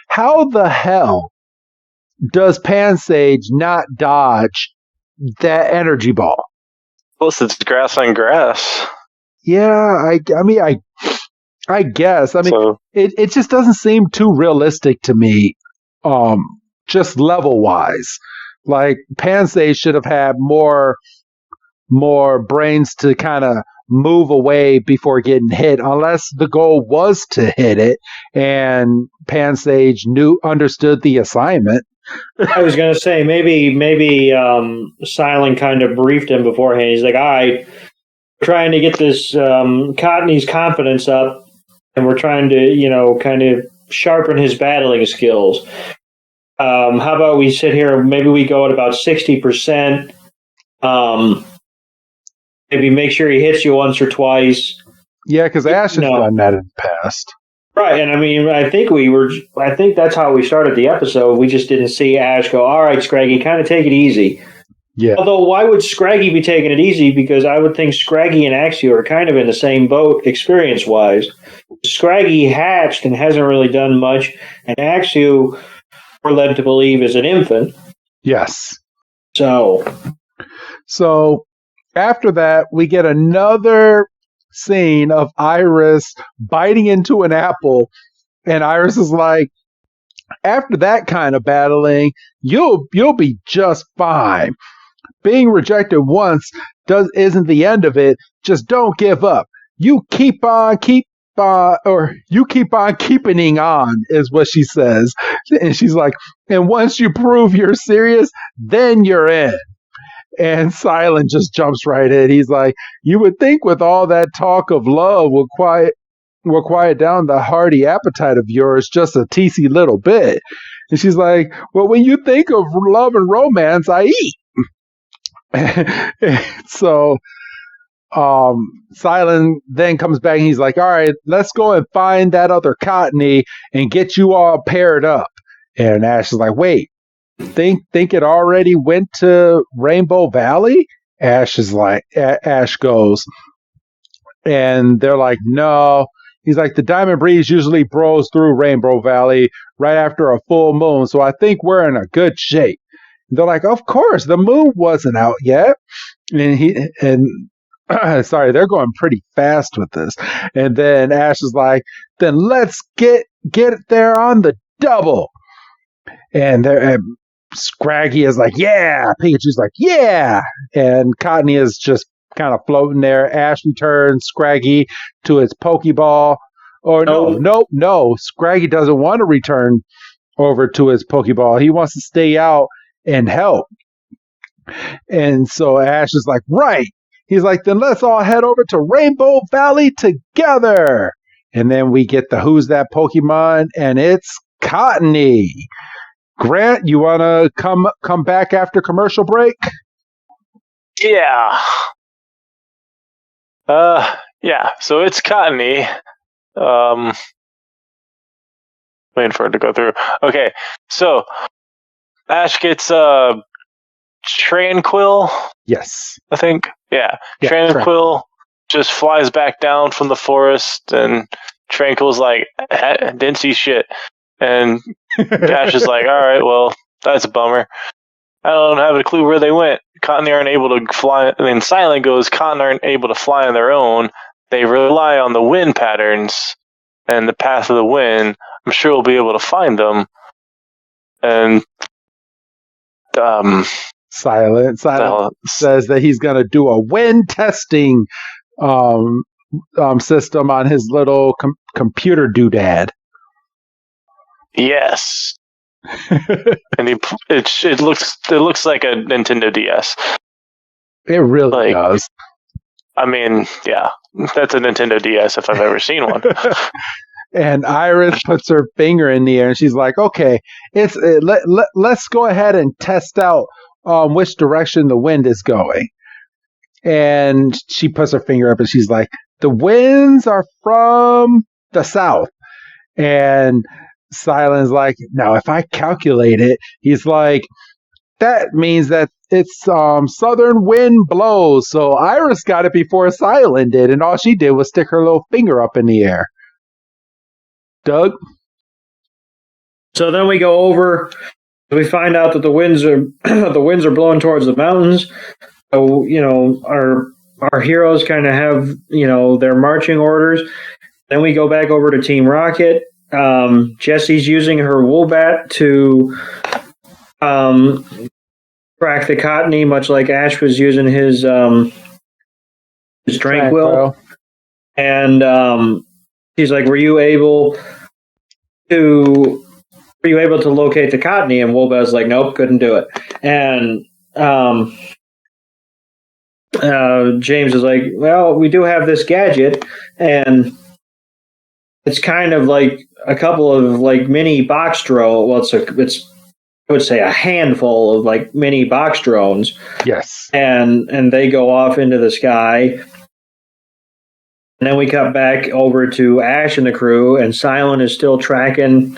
How the hell does Pansage not dodge that energy ball? Plus, it's grass on grass. Yeah, I guess. It just doesn't seem too realistic to me, just level-wise. Like, Pansage should have had more brains to kind of move away before getting hit, unless the goal was to hit it, and Pansage understood the assignment. I was going to say, maybe Silent kind of briefed him beforehand. He's like, all right, we're trying to get this Cottonee's confidence up, and we're trying to, kind of sharpen his battling skills. How about we sit here, maybe we go at about 60%, maybe make sure he hits you once or twice. Yeah, because Ash has done that in the past. Right, and I think that's how we started the episode. We just didn't see Ash go, all right, Scraggy, kind of take it easy. Yeah. Although, why would Scraggy be taking it easy? Because I would think Scraggy and Axew are kind of in the same boat experience-wise. Scraggy hatched and hasn't really done much, and Axew, we're led to believe, is an infant. Yes. So after that, we get another scene of Iris biting into an apple, and Iris is like, after that kind of battling, you'll be just fine. Being rejected once isn't the end of it. Just don't give up. You keep on keeping on is what she says. And she's like, and once you prove you're serious, then you're in. And Silent just jumps right in. He's like, you would think with all that talk of love will quiet down the hearty appetite of yours just a teensy little bit. And she's like, well, when you think of love and romance, I eat. So Silent then comes back and he's like, all right, let's go and find that other Cottonee and get you all paired up. And Ash is like, wait, think it already went to Rainbow Valley? Ash goes, and they're like, no. He's like, the Diamond Breeze usually blows through Rainbow Valley right after a full moon, so I think we're in a good shape. And they're like, of course, the moon wasn't out yet. Sorry, they're going pretty fast with this. And then Ash is like, then let's get there on the double. And Scraggy is like, yeah. Pikachu's like, yeah. And Cottonee is just kind of floating there. Ash returns Scraggy to its Pokeball. Or no. Scraggy doesn't want to return over to his Pokeball. He wants to stay out and help. And so Ash is like, right. He's like, then let's all head over to Rainbow Valley together. And then we get the Who's That Pokemon, and it's Cottonee. Grant, you want to come back after commercial break? Yeah. Yeah. So it's Cottonee. Waiting for it to go through. Okay. So Ash gets Tranquil. Yes. I think. Yeah. Tranquil just flies back down from the forest, and Tranquil's like, didn't see shit. And Ash is like, all right, well, that's a bummer. I don't have a clue where they went. Cottonee aren't able to fly. And then Silent goes, Cottonee aren't able to fly on their own. They rely on the wind patterns and the path of the wind. I'm sure we'll be able to find them. And Silent says that he's going to do a wind testing system on his little computer doodad. Yes. And it looks like a Nintendo DS. It really does. I mean, yeah, that's a Nintendo DS if I've ever seen one. And Iris puts her finger in the air and she's like, okay, let's go ahead and test out which direction the wind is going. And she puts her finger up and she's like, the winds are from the south. And Silent's like, now if I calculate it, he's like, that means that it's southern wind blows. So Iris got it before Silent did, and all she did was stick her little finger up in the air. Doug? So then we go over, we find out that the winds are blowing towards the mountains. So, our heroes kind of have, their marching orders. Then we go back over to Team Rocket. Jessie's using her Woobat to track the Cottonee, much like Ash was using his Tranquil. And he's like, were you able to locate the Cottonee? And Woobat's like, nope, couldn't do it. And James is like, well, we do have this gadget, and it's kind of like a couple of like mini box drone. Well, it's I would say a handful of like mini box drones. Yes. And they go off into the sky. And then we cut back over to Ash and the crew, and Silent is still tracking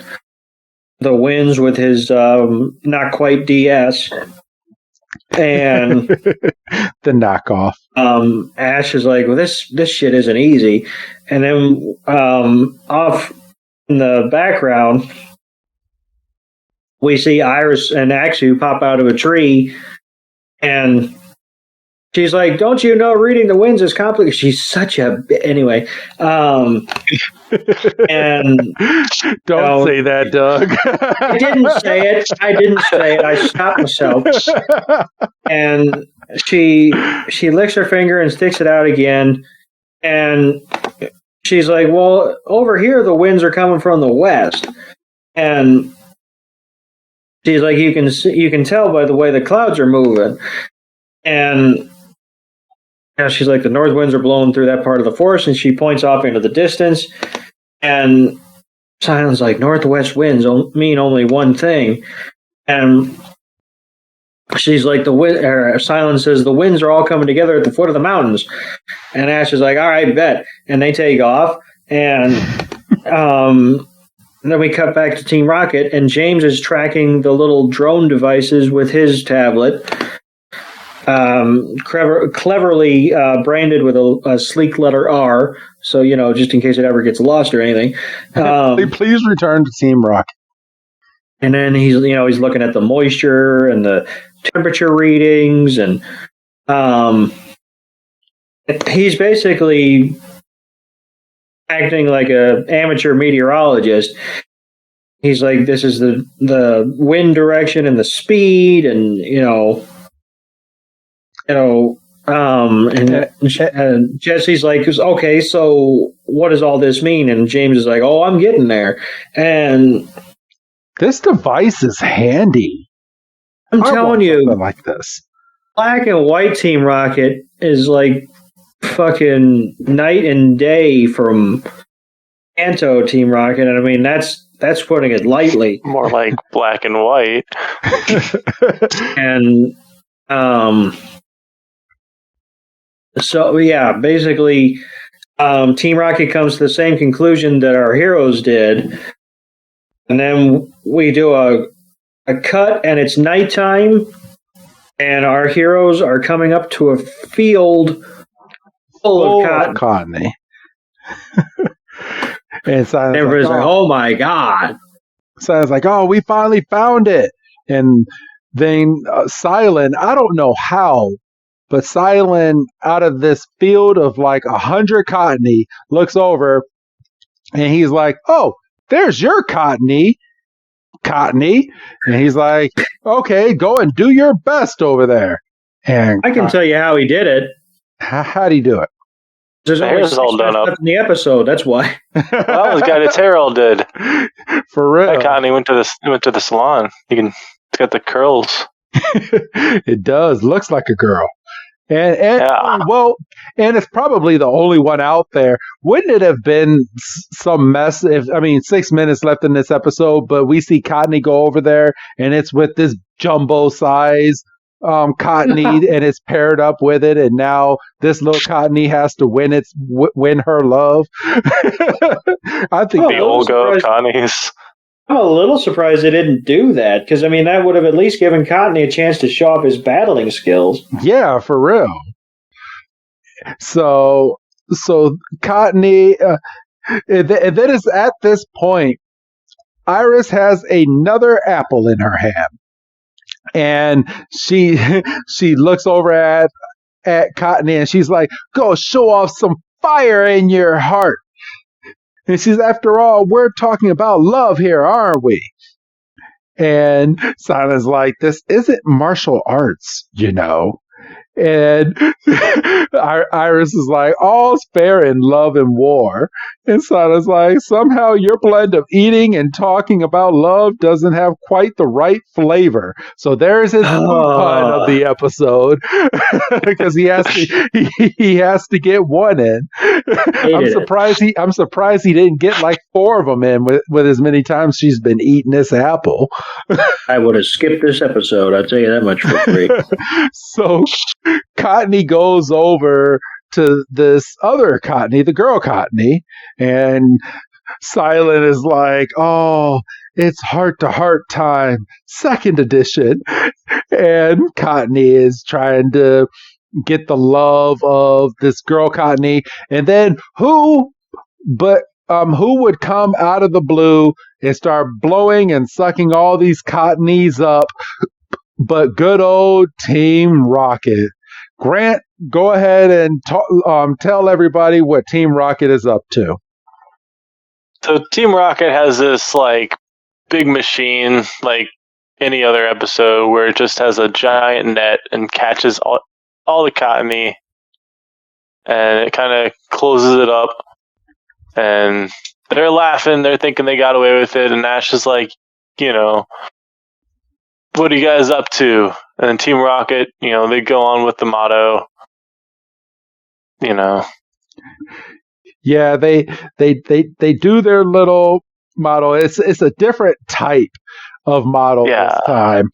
the winds with his not quite DS. And the knockoff. Ash is like, well, this shit isn't easy. And then off in the background, we see Iris and Axu pop out of a tree, and she's like, "Don't you know reading the winds is complicated?" She's such a anyway. And don't say that, Doug. I didn't say it. I stopped myself. And she licks her finger and sticks it out again. And she's like, "Well, over here the winds are coming from the west." And she's like, you can tell by the way the clouds are moving." And she's like, "The north winds are blowing through that part of the forest," and she points off into the distance. And Silent's like, "Northwest winds mean only one thing." And she's like, Silent says, "The winds are all coming together at the foot of the mountains." And Ash is like, "All right, bet." And they take off. And then we cut back to Team Rocket, and James is tracking the little drone devices with his tablet, cleverly branded with a sleek letter R, so, just in case it ever gets lost or anything. Please return to Team Rocket. And then he's looking at the moisture and the temperature readings, and he's basically acting like a amateur meteorologist. He's like, "This is the wind direction and the speed," and and Jesse's like, "Okay, so what does all this mean?" And James is like, "Oh, I'm getting there." And this device is handy. I'm telling you, like this. Black and white Team Rocket is like fucking night and day from Anto Team Rocket, and I mean that's putting it lightly. More like black and white. And so yeah, basically Team Rocket comes to the same conclusion that our heroes did, and then we do a cut, and it's nighttime, and our heroes are coming up to a field full of Cottonee. And everybody's like, "Oh my god!" Silent's like, "Oh, we finally found it." And then Silent, I don't know how, but Silent, out of this field of like 100 Cottonee, looks over, and he's like, "Oh, there's your Cottonee." And he's like, "Okay, go and do your best over there." And I can tell you how he did it. How'd he do it? There's only 6 minutes left in the episode. That's why. Well, it's got its hair all did. For real. That Cottonee went to the salon. It's got the curls. It does. Looks like a girl. And yeah. Well, and it's probably the only one out there. Wouldn't it have been some mess 6 minutes left in this episode, but we see Cottonee go over there, and it's with this jumbo size Cottonee, and it's paired up with it, and now this little Cottonee has to win her love. I think the old Cottonees. I'm a little surprised they didn't do that, because that would have at least given Cottonee a chance to show off his battling skills. Yeah, for real. So Cottonee, and then it's at this point, Iris has another apple in her hand. And she looks over at Cottonee, and she's like, "Go show off some fire in your heart." And she's, "After all, we're talking about love here, aren't we?" And Silent's like, "This isn't martial arts, And Iris is like, "All's fair in love and war." And Silent's like, "Somehow your blend of eating and talking about love doesn't have quite the right flavor." So there's his pun of the episode, because he has to get one in. I'm surprised he didn't get like 4 of them in with as many times she's been eating this apple. I would have skipped this episode, I'll tell you that much for free. So Cottonee goes over to this other Cottonee, the girl Cottonee, and Silent is like, "Oh, it's heart-to-heart time, 2nd edition." And Cottonee is trying to get the love of this girl Cottonee, and then who would come out of the blue and start blowing and sucking all these Cottonees up but good old Team Rocket. Grant, go ahead and tell everybody what Team Rocket is up to. So Team Rocket has this like big machine, like any other episode, where it just has a giant net and catches all the Cottonee, and it kind of closes it up. And they're laughing, they're thinking they got away with it, and Ash is like, what are you guys up to? And then Team Rocket, they go on with the motto, Yeah, they do their little model. It's a different type of model this time.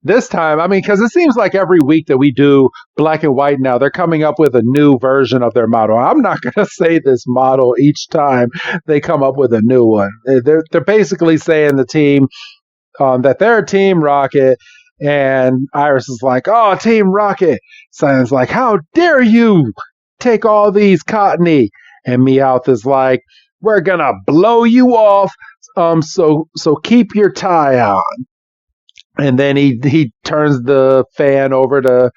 This time, I mean, because it seems like every week that we do black and white now, they're coming up with a new version of their model. I'm not going to say this model each time they come up with a new one. They're basically saying the team that they're Team Rocket, and Iris is like, "Oh, Team Rocket." Cyan's like, "How dare you take all these Cottonee?" And Meowth is like, "We're gonna blow you off. So keep your tie on." And then he turns the fan over to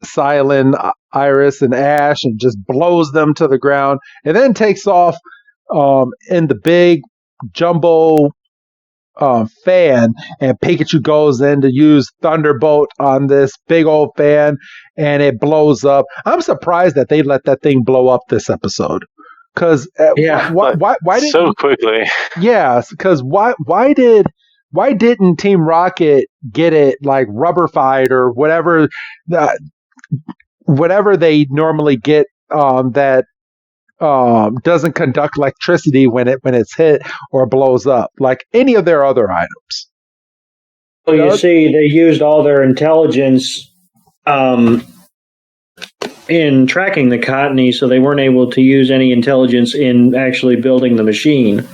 Silent, Iris, and Ash and just blows them to the ground, and then takes off in the big jumbo fan, and Pikachu goes in to use Thunderbolt on this big old fan, and it blows up. I'm surprised that they let that thing blow up this episode. Because why did so quickly? Yeah, because why didn't Team Rocket get it like rubberfied or whatever whatever they normally get that doesn't conduct electricity when it's hit or blows up like any of their other items? Well, you see, they used all their intelligence in tracking the Cottonee, so they weren't able to use any intelligence in actually building the machine.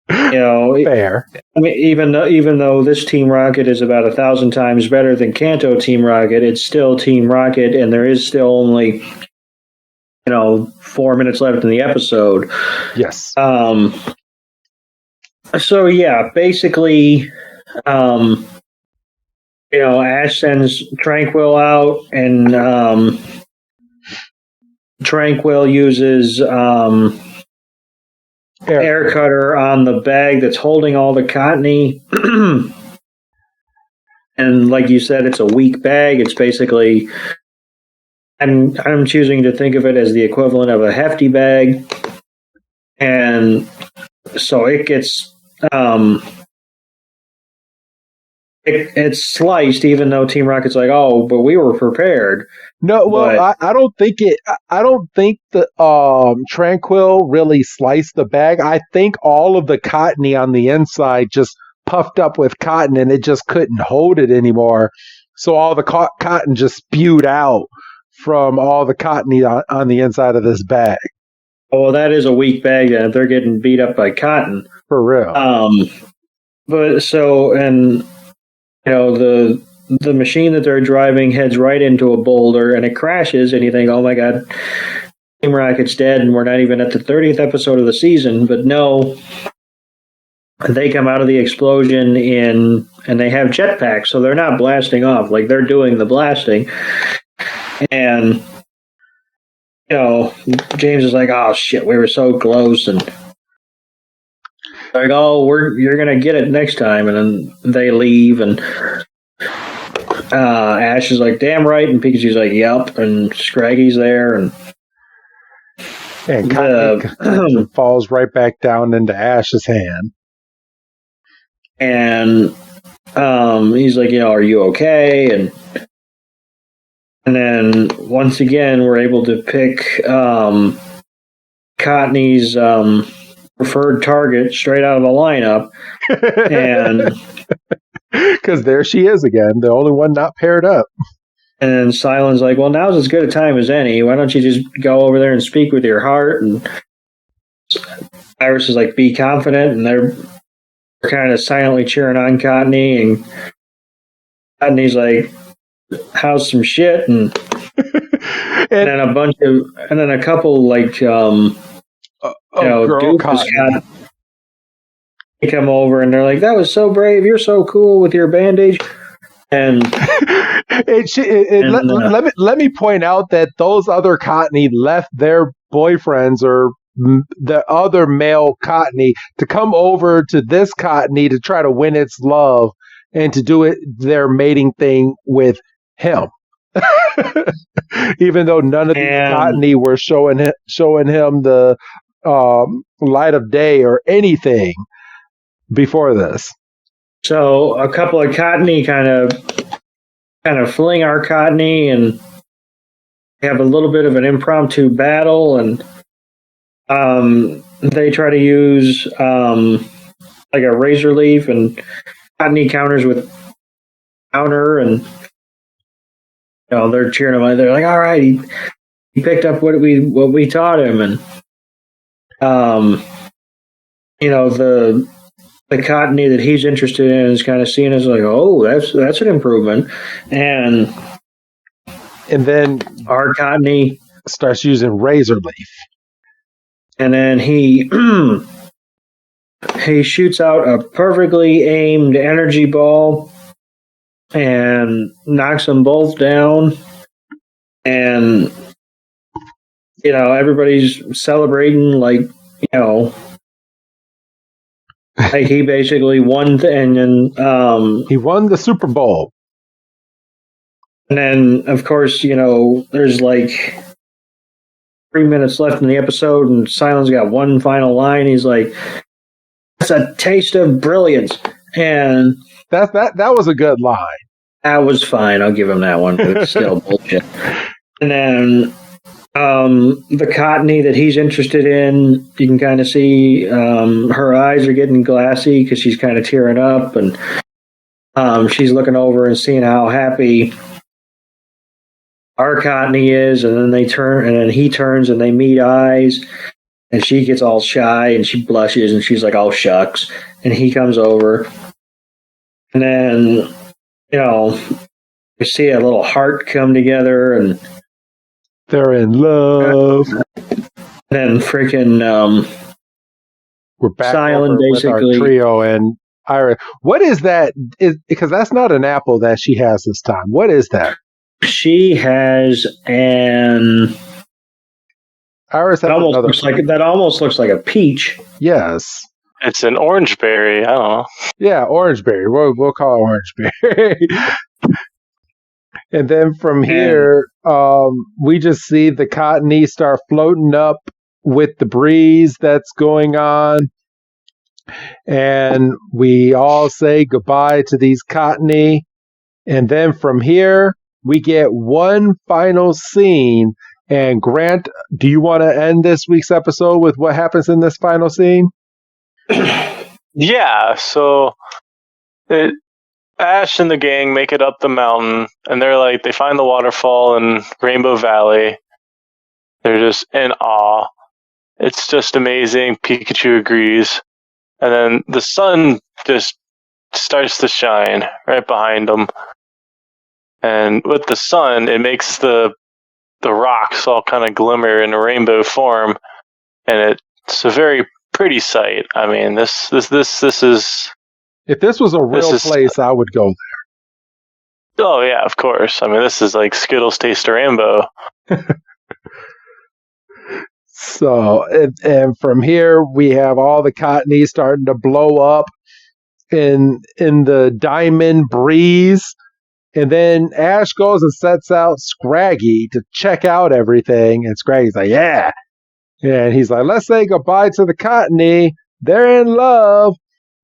Fair. I mean, even though this Team Rocket is about 1,000 times better than Kanto Team Rocket, it's still Team Rocket, and there is still only 4 minutes left in the episode. Yes. So yeah, basically, Ash sends Tranquil out, and Tranquil uses air cutter on the bag that's holding all the Cottonee. And like you said, it's a weak bag. It's basically, I'm choosing to think of it as the equivalent of a hefty bag. And so it gets it's sliced, even though Team Rocket's like, "Oh, but we were prepared." No, well, I don't think the Tranquil really sliced the bag. I think all of the Cottonee on the inside just puffed up with cotton, and it just couldn't hold it anymore. So all the cotton just spewed out from all the Cottonee on the inside of this bag. Oh, well, that is a weak bag, then, if they're getting beat up by cotton. For real. But so, and the machine that they're driving heads right into a boulder, and it crashes, and you think, "Oh my God, Team Rocket's dead," and we're not even at the 30th episode of the season. But no, they come out of the explosion and they have jetpacks, so they're not blasting off, like they're doing the blasting. And James is like, "Oh shit, we were so close," and like, "Oh, you're gonna get it next time," and then they leave, and Ash is like, "Damn right," and Pikachu's like, "Yup," and Scraggy's there, and Cottonee falls right back down into Ash's hand. And he's like, "Are you okay?" And then once again, we're able to pick Cottonee's preferred target straight out of the lineup, and because there she is again, the only one not paired up. And Silent's like, "Well, now's as good a time as any. Why don't you just go over there and speak with your heart?" And Iris is like, "Be confident," and they're kind of silently cheering on Cottonee, and Cottonee's like, "How's some shit?" And then a couple like doofus they come over, and they're like, "That was so brave. You're so cool with your bandage." And let me point out that those other Cottonee left their boyfriends or the other male Cottonee to come over to this Cottonee to try to win its love and to do their mating thing with him. Even though none of these Cottonee were showing him the light of day or anything before this. So a couple of Cottonee kind of fling our Cottonee and have a little bit of an impromptu battle, and they try to use like a razor leaf, and Cottonee counters with counter, and they're cheering him on. They're like, "All right, he picked up what we taught him," and the Cottonee that he's interested in is kind of seen as like, "Oh, that's an improvement," and then our Cottonee starts using razor leaf, and then he shoots out a perfectly aimed energy ball and knocks them both down, and everybody's celebrating like like he basically won, and then he won the Super Bowl. And then, of course, there's like 3 minutes left in the episode, and Silent's got one final line. He's like, "That's a taste of brilliance," and that was a good line. That was fine. I'll give him that one, but it's still bullshit. And then the Cottonee that he's interested in, you can kind of see her eyes are getting glassy because she's kind of tearing up, and she's looking over and seeing how happy our Cottonee is, and then he turns and they meet eyes, and she gets all shy and she blushes and she's like, "Oh shucks," and he comes over, and then you see a little heart come together, and they're in love. And then freaking we're back Silent with our trio and Iris. What is that? Because that's not an apple that she has this time. What is that? She has an Iris. That almost looks like a peach. Yes, it's an orange berry. I don't know. Yeah, orange berry. We'll call it orange berry. And then from here, we just see the Cottonee start floating up with the breeze that's going on, and we all say goodbye to these Cottonee. And then from here, we get one final scene. And Grant, do you want to end this week's episode with what happens in this final scene? Yeah, so Ash and the gang make it up the mountain, and they find the waterfall in Rainbow Valley. They're just in awe. It's just amazing. Pikachu agrees. And then the sun just starts to shine right behind them. And with the sun, it makes the rocks all kind of glimmer in a rainbow form, and it's a very pretty sight. I mean, this is. If this was a real place, I would go there. Oh yeah, of course. I mean, this is like Skittles Taste of Rainbow. So, and from here we have all the Cottonee starting to blow up in the diamond breeze. And then Ash goes and sets out Scraggy to check out everything. And Scraggy's like, "Yeah." And he's like, "Let's say goodbye to the Cottonee. They're in love."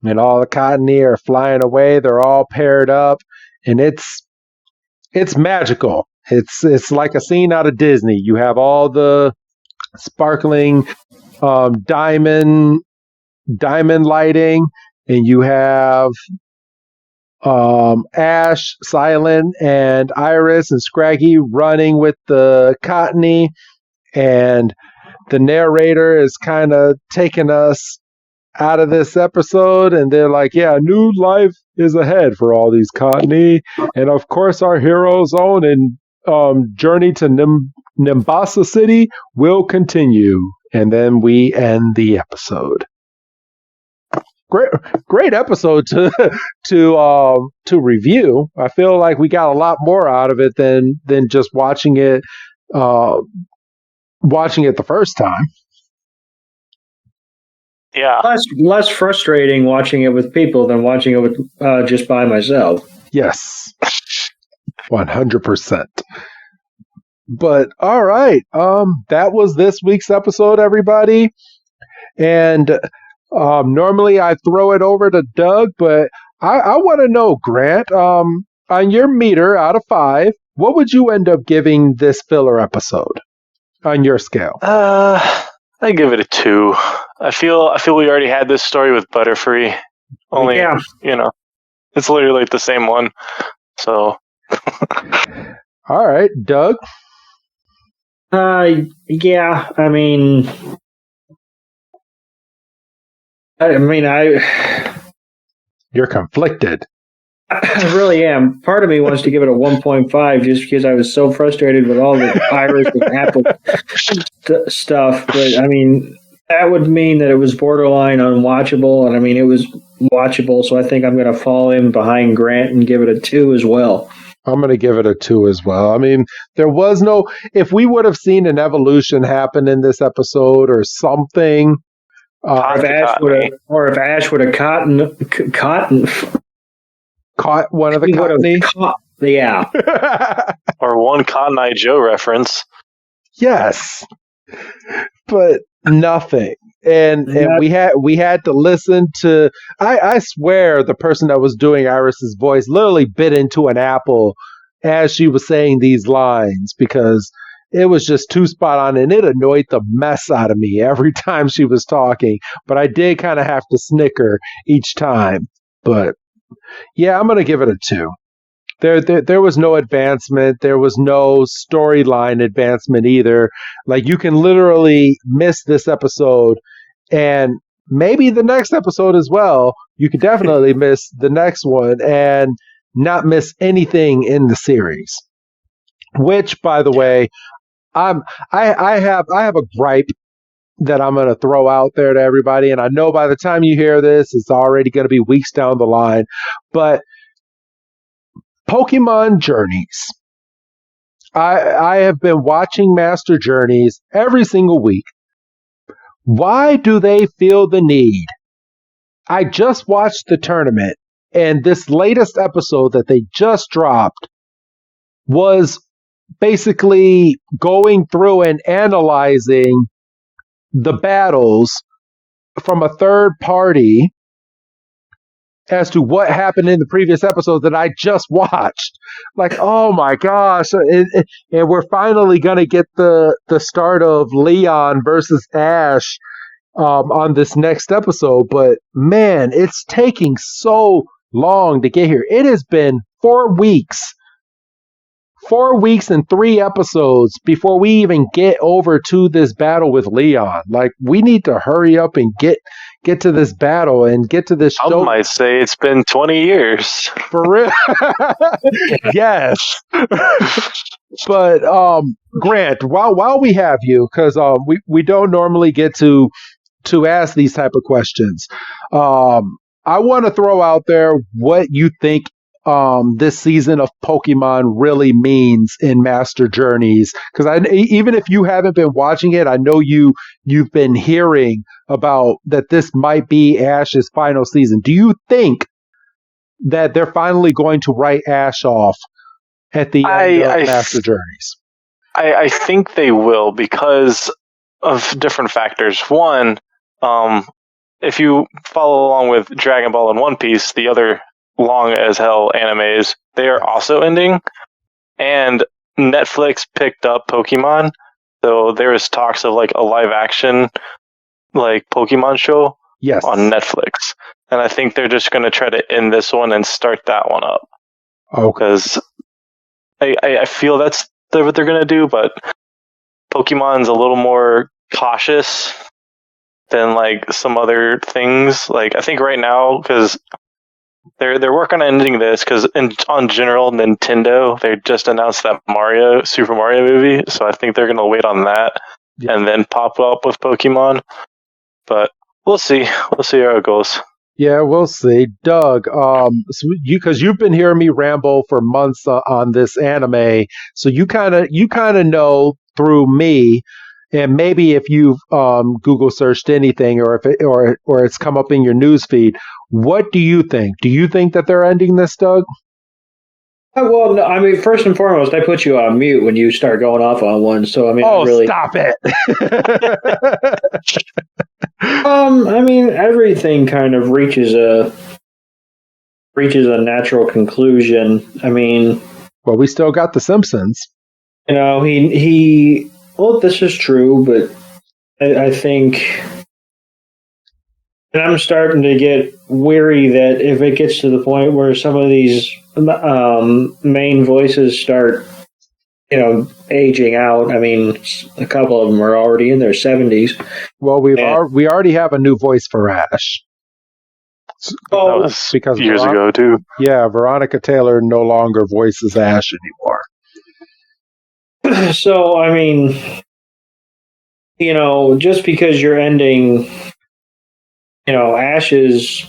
And all the Cottonee are flying away. They're all paired up. And it's magical. It's like a scene out of Disney. You have all the sparkling diamond lighting. And you have Ash, Silent, and Iris and Scraggy running with the Cottonee, and the narrator is kind of taking us out of this episode, and they're like, "Yeah, new life is ahead for all these Cottonee, and of course our hero's own and journey to Nimbasa City will continue." And then we end the episode. great episode to review. I feel like we got a lot more out of it than just watching it the first time. Yeah. Less frustrating watching it with people than watching it with just by myself. Yes, 100%. But all right, that was this week's episode, everybody. And normally I throw it over to Doug, but I want to know, Grant, on your meter out of 5, what would you end up giving this filler episode on your scale? I give it a 2. I feel we already had this story with Butterfree. Only, it's literally like the same one. So. All right, Doug. Yeah. I mean, You're conflicted. I really am. Part of me wants to give it a 1.5 just because I was so frustrated with all the Iris and Apple stuff. But I mean, that would mean that it was borderline unwatchable, and I mean, it was watchable. So I think I'm going to fall in behind Grant and give it a 2 as well. I'm going to give it a 2 as well. I mean, there was no. If we would have seen an evolution happen in this episode or something. If Ash would have caught one of the Cottonee. Yeah. Or one Cotton Eye Joe reference. Yes. But nothing. And we had to listen to I swear the person that was doing Iris's voice literally bit into an apple as she was saying these lines because it was just too spot on, and it annoyed the mess out of me every time she was talking. But I did kind of have to snicker each time. But yeah, I'm going to give it a 2. There was no advancement. There was no storyline advancement either. Like, you can literally miss this episode and maybe the next episode as well. You could definitely miss the next one and not miss anything in the series. Which, by the way, I have a gripe that I'm going to throw out there to everybody, and I know by the time you hear this, it's already going to be weeks down the line. But Pokemon Journeys. I have been watching Master Journeys every single week. Why do they feel the need? I just watched the tournament, and this latest episode that they just dropped was basically going through and analyzing the battles from a third party as to what happened in the previous episode that I just watched. Like, oh my gosh. And we're finally going to get the start of Leon versus Ash on this next episode. But man, it's taking so long to get here. It has been 4 weeks. 4 weeks and 3 episodes before we even get over to this battle with Leon. Like, we need to hurry up and get to this battle and get to this show. I might say it's been 20 years. For real? Yes. But Grant, while we have you, because we don't normally get to ask these type of questions, I want to throw out there what you think this season of Pokemon really means in Master Journeys, because even if you haven't been watching it, I know you've been hearing about that this might be Ash's final season. Do you think that they're finally going to write Ash off at the end of Master Journeys? I think they will because of different factors. One, if you follow along with Dragon Ball and One Piece, the other long as hell animes, they are also ending, and Netflix picked up Pokemon, so there is talks of like a live action like Pokemon show on Netflix, and I think they're just going to try to end this one and start that one up. Because I feel that's what they're going to do, but Pokemon's a little more cautious than like some other things. Like, I think right now, because they're working on ending this, because on general Nintendo, they just announced that Super Mario movie, so I think they're going to wait on that and then pop up with Pokemon. But we'll see how it goes. Yeah, we'll see. Doug, because you've been hearing me ramble for months on this anime, so you kind of know through me, and maybe if you've Google searched anything, or if or it's come up in your news feed, what do you think? Do you think that they're ending this, Doug? Well, no, I mean, first and foremost, I put you on mute when you start going off on one. So, I mean, I Oh, really, stop it! I mean, everything kind of reaches a natural conclusion. I mean, Well, we still got The Simpsons. he. Well, this is true, but I think, and I'm starting to get weary that if it gets to the point where some of these main voices start, aging out. I mean, a couple of them are already in their 70s. Well, we already have a new voice for Ash. That Oh, was because years ago too. Yeah, Veronica Taylor no longer voices Ash anymore. so I mean, just because you're ending, Ash's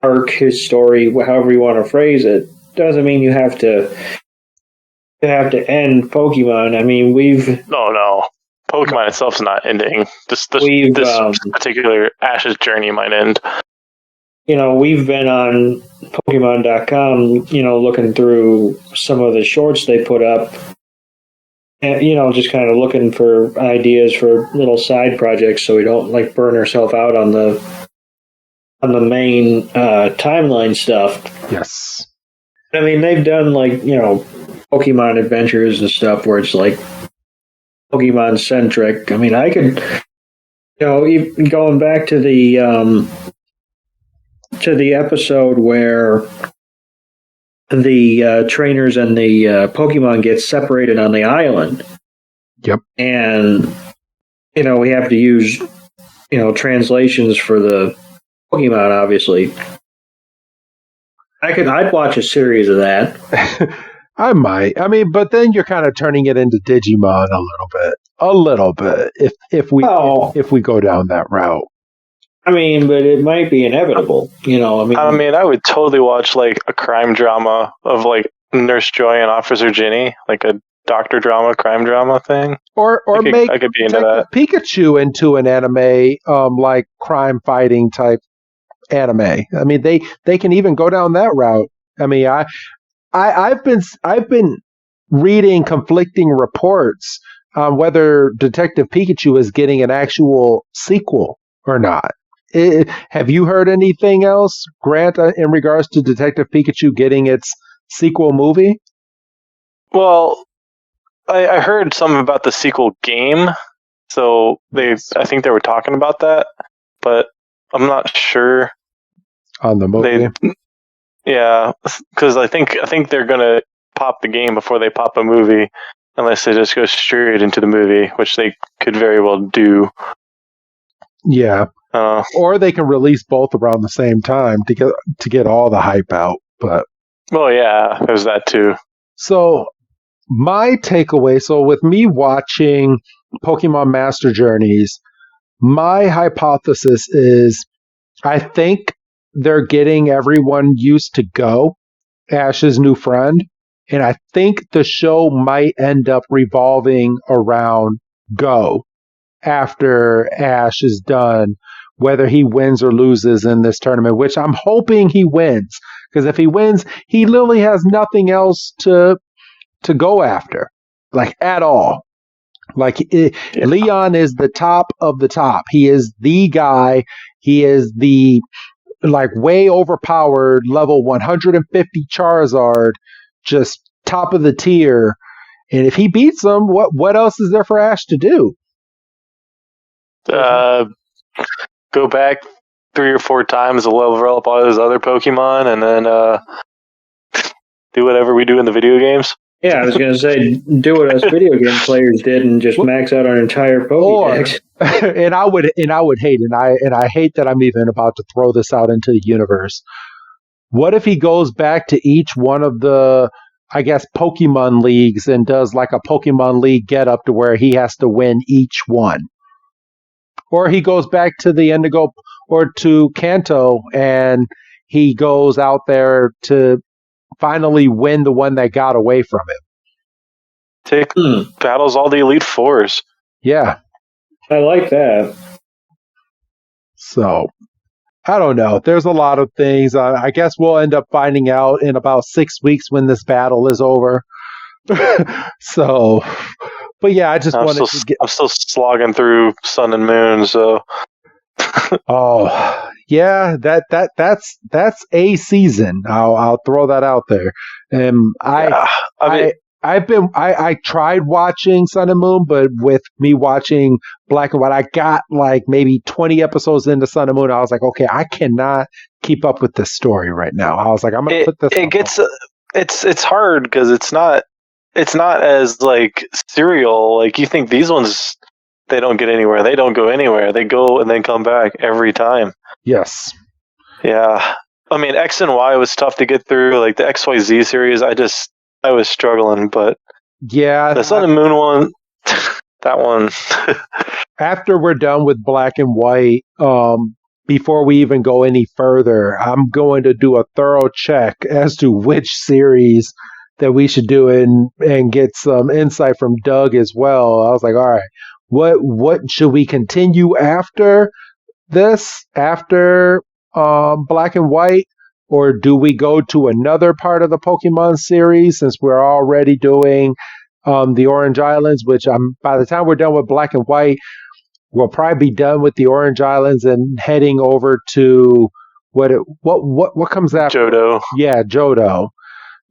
arc, his story, however you want to phrase it, doesn't mean you have to end Pokemon. I mean, No. Pokemon itself's not ending. This we've particular Ash's journey might end. we've been on Pokemon.com, looking through some of the shorts they put up, and just kind of looking for ideas for little side projects, so we don't like burn ourselves out on the main timeline stuff. Yes. I mean, they've done like Pokemon adventures and stuff where it's like Pokemon centric. I mean, I could, even going back to the episode where the trainers and the Pokemon get separated on the island. Yep. And we have to use translations for the Pokemon, obviously. I'd watch a series of that. I might. I mean, but then you're kind of turning it into Digimon a little bit. If we go down that route. I mean, but it might be inevitable. I mean, I would totally watch like a crime drama of like Nurse Joy and Officer Ginny, like a doctor drama, crime drama thing. Or I could be into that. Pikachu into an anime, like crime fighting type anime. I mean, they can even go down that route. I mean, I've been reading conflicting reports on whether Detective Pikachu is getting an actual sequel or not. Have you heard anything else, Grant, in regards to Detective Pikachu getting its sequel movie? Well, I heard some about the sequel game, so I think they were talking about that, but I'm not sure on the movie. Yeah, because I think they're gonna pop the game before they pop a movie, unless they just go straight into the movie, which they could very well do. Yeah. Or they can release both around the same time to get all the hype out. But well, yeah, there's that too. So my takeaway, with me watching Pokemon Master Journeys, my hypothesis is I think they're getting everyone used to Go, Ash's new friend, and I think the show might end up revolving around Go after Ash is done, whether he wins or loses in this tournament, which I'm hoping he wins. Because if he wins, he literally has nothing else to go after, like at all. Leon is the top of the top. He is the guy. He is the way overpowered level 150 Charizard, just top of the tier. And if he beats him, what else is there for Ash to do? Go back 3 or 4 times to level up all his other Pokemon, and then do whatever we do in the video games. Yeah, I was going to say, do what us video game players did and just max out our entire Pokédex. And I would hate, and I hate that I'm even about to throw this out into the universe. What if he goes back to each one of the, I guess, Pokemon leagues and does like a Pokemon League get up to where he has to win each one? Or he goes back to the Indigo, or to Kanto, and he goes out there to finally win the one that got away from him. Battles all the Elite Fours. Yeah. I like that. So, I don't know. There's a lot of things. I guess we'll end up finding out in about 6 weeks when this battle is over. So, but yeah, I just wanted to get... I'm still slogging through Sun and Moon, so... Oh, yeah, that's a season. I'll throw that out there. I tried watching Sun and Moon, but with me watching Black and White, I got like maybe 20 episodes into Sun and Moon. I was like, okay, I cannot keep up with this story right now. I was like, I'm gonna put this. It's hard because it's not as like serial. Like you think these ones, they don't get anywhere. They don't go anywhere. They go and then come back every time. Yes. Yeah. I mean, X and Y was tough to get through. Like the XYZ series, I was struggling, but yeah, the Sun and Moon one, that one. After we're done with Black and White, before we even go any further, I'm going to do a thorough check as to which series that we should do and get some insight from Doug as well. I was like, all right, what should we continue after this, after Black and White? Or do we go to another part of the Pokemon series since we're already doing the Orange Islands, which by the time we're done with Black and White, we'll probably be done with the Orange Islands and heading over to what comes after? Johto. Yeah, Johto.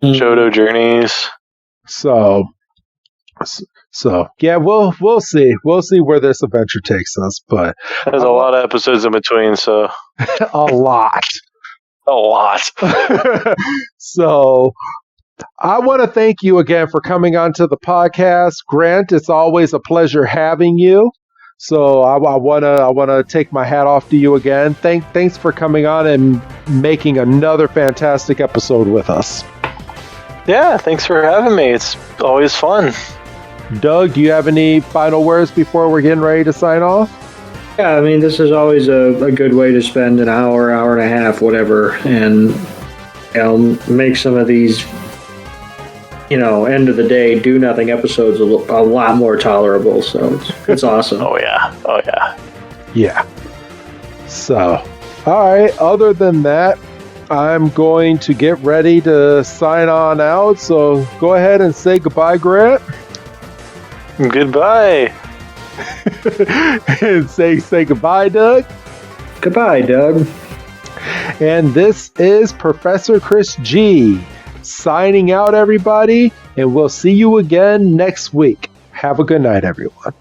Johto Journeys. So yeah, we'll see. We'll see where this adventure takes us, but there's a lot of episodes in between, so a lot. A lot. So I want to thank you again for coming onto the podcast, Grant. It's always a pleasure having you. So I want to take my hat off to you again. Thanks for coming on and making another fantastic episode with us. Yeah, thanks for having me. It's always fun. Doug, do you have any final words before we're getting ready to sign off? Yeah, I mean, this is always a good way to spend an hour and a half, whatever, and make some of these, end of the day, do nothing episodes a lot more tolerable. So it's awesome. Oh yeah. Yeah. So, all right. Other than that, I'm going to get ready to sign on out. So go ahead and say goodbye, Grant. Goodbye. And say goodbye, Doug. Goodbye, Doug. And this is Professor Chris G signing out, everybody, and we'll see you again next week. Have a good night, everyone.